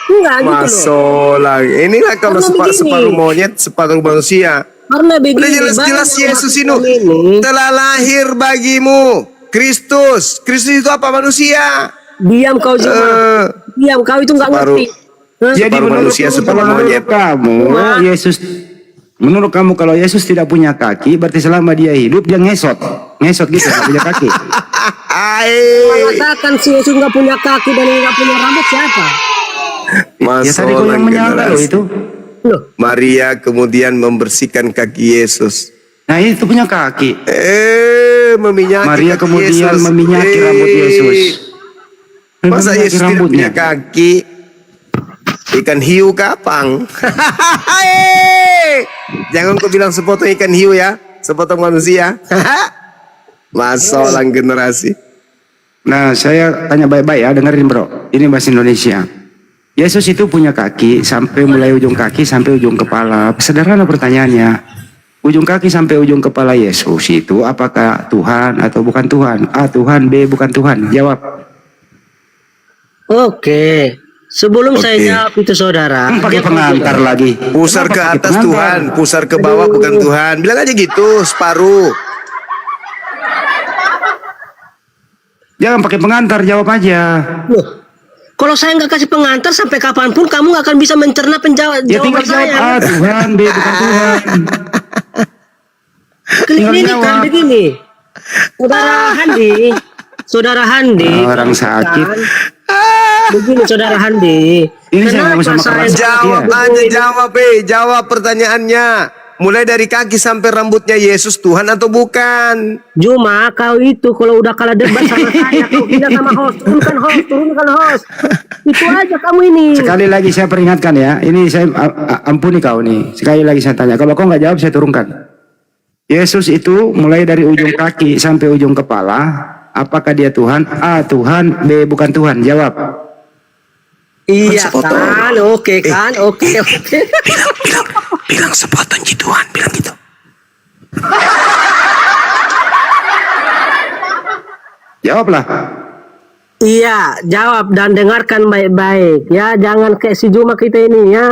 A: Enggak gitu
B: Mas
A: loh.
B: Solang. Inilah kalau
A: Karena begini.
B: separuh monyet, separuh manusia.
A: Karena begini.
B: Udah jelas-jelas
A: banyak
B: Yesus
A: umat
B: ini
A: Islam
B: telah lahir bagimu. Kristus. Kristus itu apa? Manusia.
A: Diam kau Juma.
B: Eh,
A: Diam kau itu nggak
B: separuh-
A: ngerti. Hah?
I: Jadi
B: Separuh
I: menurut,
B: manusia, separuh
I: menurut
B: monyet.
I: kamu, menurut kamu kalau Yesus tidak punya kaki, berarti selama dia hidup dia ngesot gitu, nggak punya kaki.
A: Mengatakan si Yesus nggak punya kaki dan nggak punya rambut siapa?
B: Mas
I: Ya tadi kau
B: Solang
I: yang menyangka loh
B: generasi.
I: itu.
A: Loh,
B: Maria kemudian membersihkan kaki Yesus.
I: Nah itu punya kaki.
B: Meminyaki
I: Maria
B: kaki
I: kemudian
B: Yesus.
I: meminyaki rambut Yesus.
B: Masa
I: Meminyaki
B: Yesus tidak
I: rambutnya.
B: punya kaki? Ikan hiu kapang. Jangan kau bilang sepotong ikan hiu ya, sepotong manusia. Mas Solang generasi.
I: Nah saya tanya baik-baik ya, dengerin bro. Ini bahasa Indonesia. Yesus itu punya kaki sampai mulai ujung kaki sampai ujung kepala. Sederhana pertanyaannya. Ujung kaki sampai ujung kepala Yesus itu apakah Tuhan atau bukan Tuhan? A Tuhan, B bukan Tuhan. Jawab.
A: Oke. Sebelum saya jawab itu saudara.
I: Pakai pengantar lagi.
B: Pusar ke
I: Kenapa pakai
B: atas
I: pengantar?
B: Tuhan, pusar ke bawah bukan Tuhan. Bilang aja gitu, separuh.
I: Jangan pakai pengantar, jawab aja.
A: Loh, kalau saya nggak kasih pengantar sampai kapanpun kamu nggak akan bisa mencerna
I: Ya tinggal
A: jawaban
I: jawab
A: saya.
I: A Tuhan, B bukan Tuhan.
A: Ini
I: jawab.
A: kan begini. Saudara Handi.
I: Orang sakit.
A: Begini saudara Handi.
I: Ini saya ngomong sama
A: saya
I: keras.
B: Jawab
I: Iya.
B: aja, jawab jawab pertanyaannya. Mulai dari kaki sampai rambutnya Yesus Tuhan atau bukan?
A: Cuma kau itu kalau udah kalah debat sama saya, kau pindah sama host, turunkan host. Itu aja kamu ini.
I: Sekali lagi saya peringatkan ya. Ini saya ampuni kau nih. Sekali lagi saya tanya. Kalau kau nggak jawab saya turunkan. Yesus itu mulai dari ujung kaki sampai ujung kepala. Apakah dia Tuhan? A Tuhan, B bukan Tuhan. Jawab.
A: Iya kan, oke kan, oke.
B: Bilang sepotong Tuhan, bilang gitu.
I: Jawablah.
A: Iya, jawab dan dengarkan baik-baik ya, jangan kayak si Juma kita ini ya.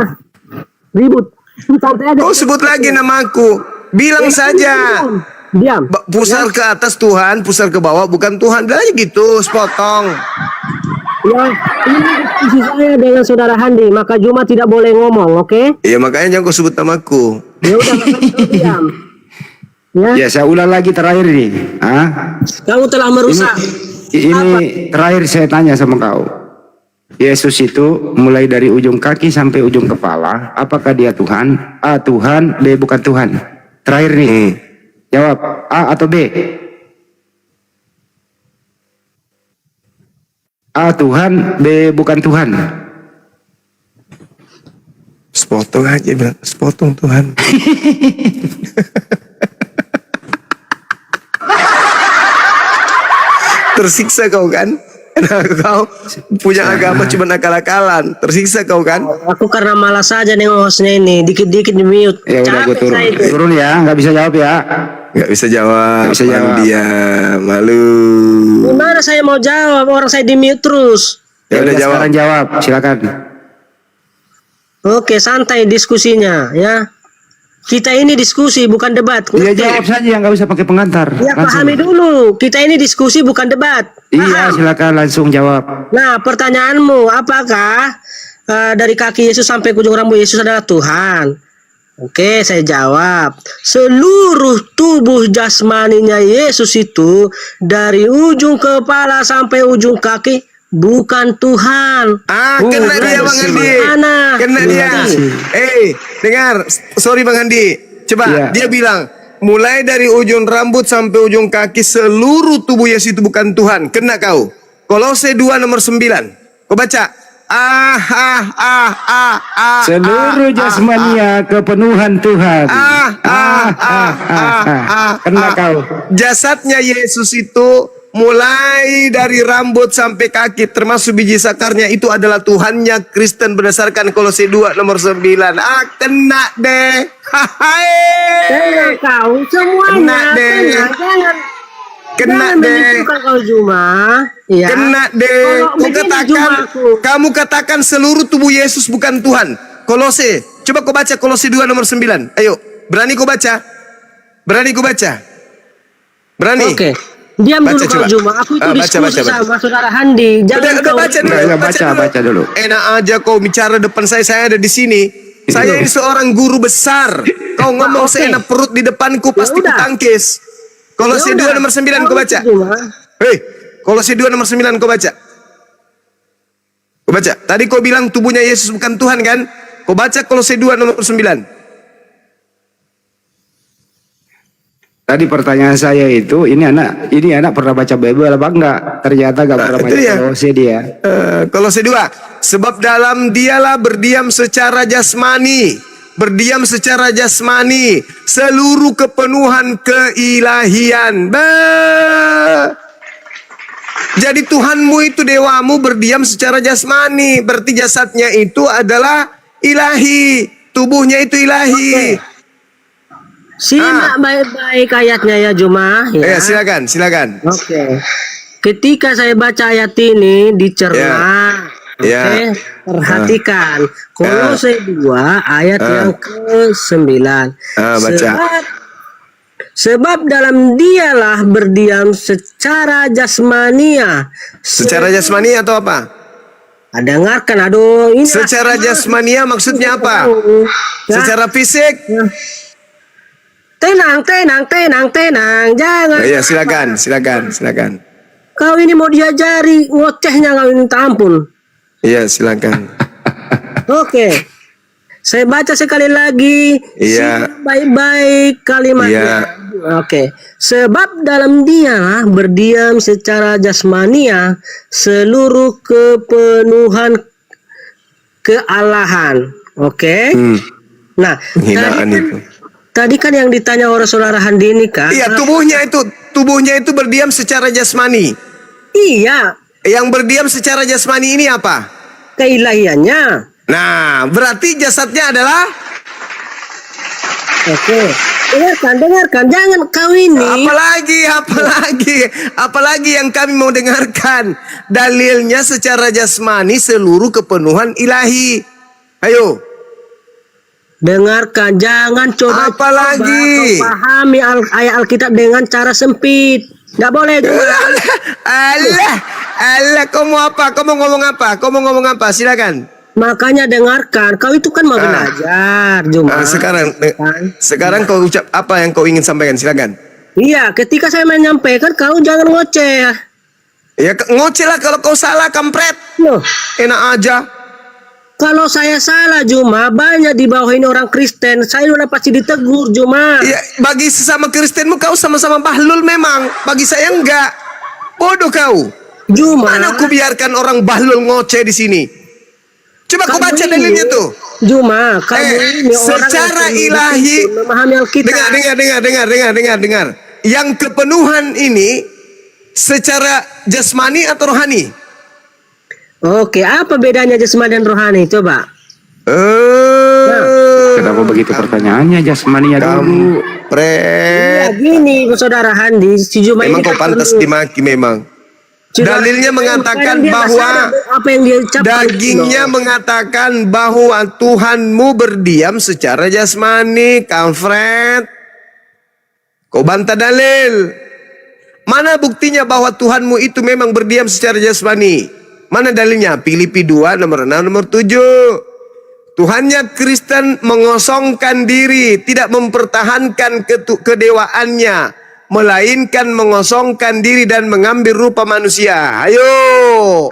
A: Ribut. Santai aja.
B: Kau sebut lagi namaku. Bilang saja.
A: Diam.
B: Pusar ke atas Tuhan, pusar ke bawah bukan Tuhan. Bilang aja gitu, sepotong.
A: Ya, ini diskusi saya dengan saudara Handi, maka Juma tidak boleh ngomong, oke?
B: Iya makanya jangan kau sebut namaku.
A: Ya udah, kau diam. Ya,
I: Ya saya ulang lagi terakhir nih.
A: kamu telah merusak.
I: Ini terakhir saya tanya sama kau. Yesus itu mulai dari ujung kaki sampai ujung kepala. Apakah dia Tuhan? A Tuhan, B bukan Tuhan. Terakhir nih. Jawab A atau B? A Tuhan, B bukan Tuhan.
B: Sepotong aja bilang, sepotong Tuhan. Tersiksa kau kan? Kau punya agama cuma akal-akalan. Tersiksa kau kan?
A: Aku karena malas saja nih hostnya ini, dikit-dikit di mute.
I: Ya udah gue
A: Capek
I: turun.
A: saya itu.
I: Turun ya, nggak bisa jawab ya.
B: Gak bisa jawab.
I: Nggak bisa
B: malu
I: jawab.
B: dia, malu.
A: Gimana saya mau jawab, orang saya di mute terus.
B: Ya udah jawab.
I: Sekarang jawab, silakan.
A: Oke, santai diskusinya ya. Kita ini diskusi bukan debat.
I: Ya jawab saja, nggak usah pakai pengantar.
A: Ya
I: Langsung.
A: pahami dulu, kita ini diskusi bukan debat.
I: Iya,
A: Paham?
I: silakan langsung jawab.
A: Nah, pertanyaanmu apakah dari kaki Yesus sampai ke ujung rambut Yesus adalah Tuhan? Oke, saya jawab. Seluruh tubuh jasmaninya Yesus itu dari ujung kepala sampai ujung kaki bukan Tuhan.
B: Kena dia Bang Handi.
A: Mana?
B: Kena dia. Dengar. Sorry Bang Handi. Coba
I: Iya.
B: dia bilang mulai dari ujung rambut sampai ujung kaki seluruh tubuh Yesus itu bukan Tuhan. Kena kau. Kolose 2 nomor 9. Kau baca.
I: Seluruh jasmania kepenuhan Tuhan. Kena kau.
B: Jasadnya Yesus itu mulai dari rambut sampai kaki termasuk biji sakarnya itu adalah Tuhannya Kristen berdasarkan Kolose 2 nomor 9. Kena deh.
A: Kena kau semuanya.
B: Kena deh. Kena
A: Jangan
B: deh.
A: menunjukkan kau Juma. Ya.
B: Kena deh.
A: Kalau begini,
B: Kamu katakan seluruh tubuh Yesus bukan Tuhan. Kolose. Coba kau baca Kolose 2 nomor 9. Ayo. Berani kau baca? Berani kau baca? Berani?
A: Oke. Diam
B: Baca
A: dulu
B: coba.
A: kau Juma. Aku itu
B: Baca,
A: diskusi
B: baca.
A: sama saudara Handi. Jangan
B: Udah
A: kau
B: baca dulu.
I: Baca dulu.
B: Enak aja kau bicara depan saya ada di sini. Saya ini seorang guru besar. Kau ngomong
A: oke.
B: seenak perut di depanku pasti
A: udah.
B: kutangkis. Kolose 2 nomor 9 kau baca. Hei, Kolose 2 nomor 9 kau baca. Kau baca. Tadi kau bilang tubuhnya Yesus bukan Tuhan kan? Kau baca Kolose 2 nomor 9.
I: Tadi pertanyaan saya itu, ini anak pernah baca Bible apa enggak? Ternyata enggak pernah
B: itu
I: baca
B: dia.
I: Kolose dia.
B: Kolose 2. Sebab dalam dialah berdiam secara jasmani. Berdiam secara jasmani. Seluruh kepenuhan keilahian. Jadi Tuhanmu itu dewamu berdiam secara jasmani. Berarti jasadnya itu adalah ilahi. Tubuhnya itu ilahi.
A: Simak baik-baik ayatnya ya Juma. Ya.
B: Silakan.
A: Oke. Ketika saya baca ayat ini dicerna.
B: Ya.
A: Oke, perhatikan. Kolose 2 ayat yang ke-9.
B: Baca.
A: Sebab dalam dialah berdiam secara jasmania.
B: Secara jasmani atau apa?
A: Dengarkan, aduh ini.
B: Secara jasmania maksudnya apa?
A: Ya.
B: Secara fisik?
A: Tenang. Jangan.
B: Ya, silakan.
A: Kau ini mau diajari ngocehnya kau ini, minta ampun.
B: Iya, silakan.
A: Oke. Saya baca sekali lagi.
B: Iya.
A: Simak baik-baik kalimatnya.
B: Iya.
A: Oke. Sebab dalam dia berdiam secara jasmania seluruh kepenuhan kealahan. Oke. Nah, tadi kan yang ditanya oleh saudara Handini kan.
B: Iya, tubuhnya itu berdiam secara jasmani.
A: Iya.
B: Yang berdiam secara jasmani ini apa?
A: Keilahiannya. Nah,
B: berarti jasadnya adalah.
A: Oke. Dengarkan. Jangan kau ini.
B: Apalagi yang kami mau dengarkan. Dalilnya secara jasmani seluruh kepenuhan ilahi. Ayo.
A: Dengarkan, jangan coba
B: Apalagi
A: kau pahami ayat Alkitab dengan cara sempit. Nggak boleh juga.
B: Allah, kau mau apa? Kau mau ngomong apa? Silakan.
A: Makanya dengarkan, kau itu kan mau belajar, Juma.
B: Sekarang kau ucap apa yang kau ingin sampaikan, silakan.
A: Iya, ketika saya menyampaikan, kau jangan ngoceh.
B: Ya ngoceh lah kalau kau salah, kampret.
A: Loh.
B: Enak aja.
A: Kalau saya salah, Juma, banyak di bawah ini orang Kristen. Saya udah pasti ditegur, Juma.
B: Ya, bagi sesama Kristenmu kau sama-sama bahlul memang. Bagi saya enggak. Bodoh kau.
A: Juma.
B: Mana aku biarkan orang bahlul ngoceh di sini? Coba kau baca dalilnya tuh.
A: Juma, kamu ini
B: secara ilahi
A: memahami Alkitab.
B: Dengar. Yang kepenuhan ini secara jasmani atau rohani?
A: Oke, apa bedanya jasmani dan rohani? Coba.
I: Kenapa begitu pertanyaannya jasmani dulu?
A: Iya, gini, saudara Handi, si Juma
B: memang
A: ini
B: kau pantas dimaki memang. Dalilnya mengatakan bahwa
A: apa yang dia ucapkan,
B: dagingnya mengatakan bahwa Tuhanmu berdiam secara jasmani, kampret. Kau bantah dalil. Mana buktinya bahwa Tuhanmu itu memang berdiam secara jasmani? Mana dalilnya? Filipi 2 nomor 6 nomor 7. Tuhannya Kristen mengosongkan diri, tidak mempertahankan kedewaannya, melainkan mengosongkan diri dan mengambil rupa manusia. Ayo.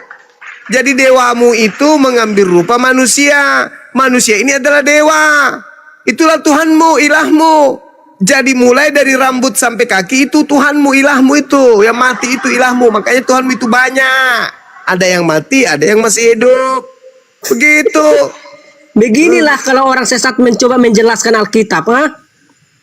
B: Jadi dewamu itu mengambil rupa manusia. Manusia ini adalah dewa. Itulah Tuhanmu, ilahmu. Jadi mulai dari rambut sampai kaki itu Tuhanmu, ilahmu itu. Yang mati itu ilahmu. Makanya Tuhanmu itu banyak. Ada yang mati, ada yang masih hidup. Begitu.
A: Beginilah kalau orang sesat mencoba menjelaskan Alkitab,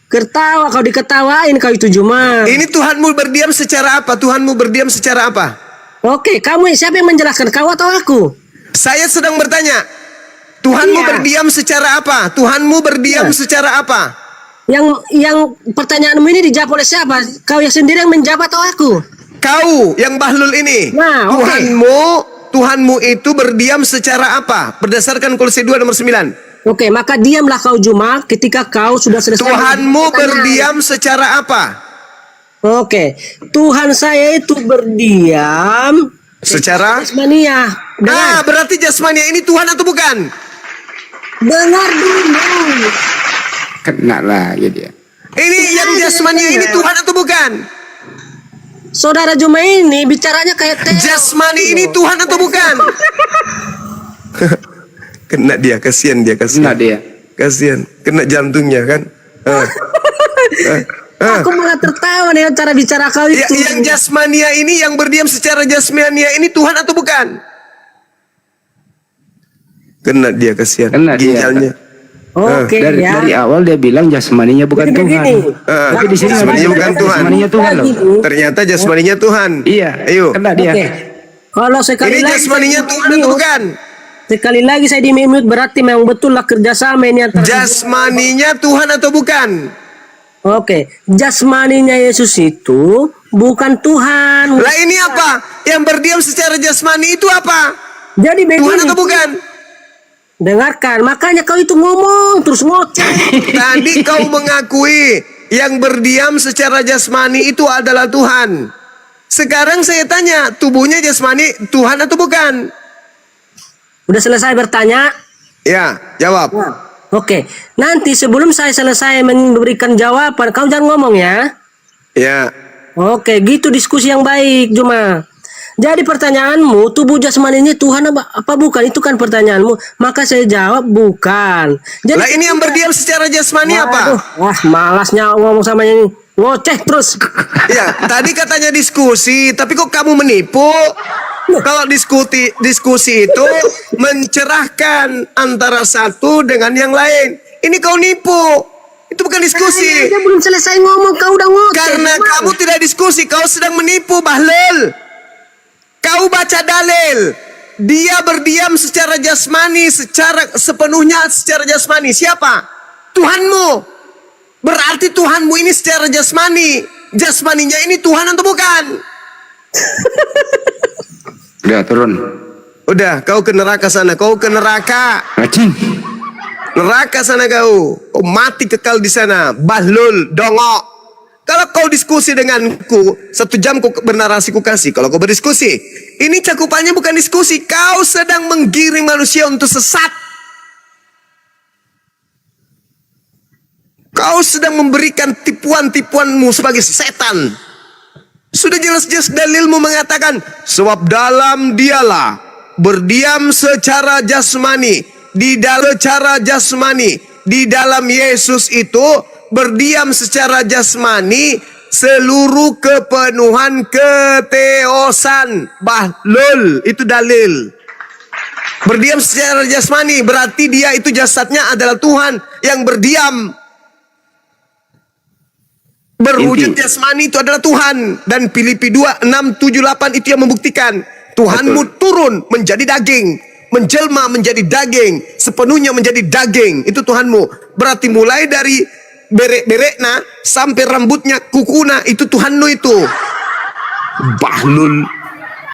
A: Ketawa, kau diketawain kau itu Juma.
B: Ini Tuhanmu berdiam secara apa? Tuhanmu berdiam secara apa?
A: Oke, kamu siapa yang menjelaskan? Kau atau aku?
B: Saya sedang bertanya. Tuhanmu berdiam secara apa? Tuhanmu berdiam secara apa?
A: Yang pertanyaanmu ini dijawab oleh siapa? Kau yang sendiri yang menjawab atau aku?
B: Kau yang bahlul ini.
A: Nah,
B: Tuhanmu itu berdiam secara apa? Berdasarkan Kolose 2 nomor 9.
A: Oke, maka diamlah kau Juma ketika kau sudah selesai.
B: Tuhanmu berdiam secara apa?
A: Oke, Tuhan saya itu berdiam
B: secara
A: jasmania.
B: Berarti jasmania ini Tuhan atau bukan?
A: Dengar dulu.
I: Kena lagi dia.
B: Ini yang jasmania ini Tuhan atau bukan?
A: Saudara Juma ini bicaranya kayak
B: jasmani ini Tuhan atau bukan? Kena dia, kasihan dia. Kasihan, kena jantungnya kan.
A: Aku malah tertawa dengan cara bicara kau itu.
B: Yang jasmania ini, yang berdiam secara jasmania ini Tuhan atau bukan? Kena dia, kasihan. Ginjalnya.
A: Oke ya.
I: Dari awal dia bilang jasmaninya bukan
A: Jadi
I: Tuhan.
A: begini.
I: Tapi di sini
B: Jasmaninya bukan Tuhan.
I: Jasmaninya Tuhan loh.
B: Ternyata jasmaninya Tuhan.
I: Iya.
B: Ayo.
I: Kena dia.
A: Oke. Kalau sekali
B: Ini
A: lagi
B: jasmaninya
A: saya
B: Tuhan
A: di-mute,
B: atau bukan?
A: sekali lagi saya di-mute berarti memang betul lah kerjasama ini antara.
B: Jasmaninya Tuhan atau bukan?
A: Oke, jasmaninya Yesus itu bukan Tuhan.
B: Lah ini apa? Yang berdiam secara jasmani itu apa?
A: Jadi begini.
B: Tuhan atau bukan?
A: Dengarkan, makanya kau itu ngomong terus ngoceh.
B: Tadi kau mengakui yang berdiam secara jasmani itu adalah Tuhan. Sekarang saya tanya, tubuhnya jasmani Tuhan atau bukan?
A: Udah selesai bertanya?
B: Ya, jawab.
A: Oke, nanti sebelum saya selesai memberikan jawaban, kau jangan ngomong ya.
B: Ya.
A: Oke, gitu diskusi yang baik, Juma. Jadi pertanyaanmu, tubuh jasmaninya Tuhan apa bukan? Itu kan pertanyaanmu. Maka saya jawab bukan. Jadi
B: Lah ini yang berdiam secara jasmani apa?
A: Wah, malasnya ngomong sama ini. Ngoceh terus.
B: Ya, tadi katanya diskusi, tapi kok kamu menipu? Kalau diskusi itu mencerahkan antara satu dengan yang lain. Ini kau nipu. Itu bukan diskusi.
A: Dia belum selesai ngomong, kau udah ngoceh.
B: Karena kamu tidak diskusi, kau sedang menipu, Bahlul. Kau baca dalil. Dia berdiam secara jasmani, sepenuhnya secara jasmani. Siapa? Tuhanmu. Berarti Tuhanmu ini secara jasmani. Jasmaninya ini Tuhan atau bukan?
I: Udah turun.
B: Udah, kau ke neraka sana. Kau ke neraka.
I: Racing.
B: Neraka sana kau. Kau mati kekal di sana. Bahlul, dongok. Kalau kau diskusi denganku, 1 jam kau bernarasi ku kasih. Kalau kau berdiskusi, ini cakupannya bukan diskusi. Kau sedang menggiring manusia untuk sesat. Kau sedang memberikan tipuan-tipuanmu sebagai setan. Sudah jelas-jelas dalilmu mengatakan, sebab dalam dialah berdiam secara jasmani. Di dalam Yesus itu berdiam secara jasmani seluruh kepenuhan keteosan. Bahlul, itu dalil. Berdiam secara jasmani berarti dia itu jasadnya adalah Tuhan yang berdiam. Berwujud jasmani itu adalah Tuhan. Dan Filipi 2, 6, 7, 8 itu yang membuktikan Tuhanmu turun menjadi daging, menjelma menjadi daging, sepenuhnya menjadi daging. Itu Tuhanmu. Berarti mulai dari berek-berekna sampai rambutnya, kukuna, itu Tuhanmu itu. Bahlul.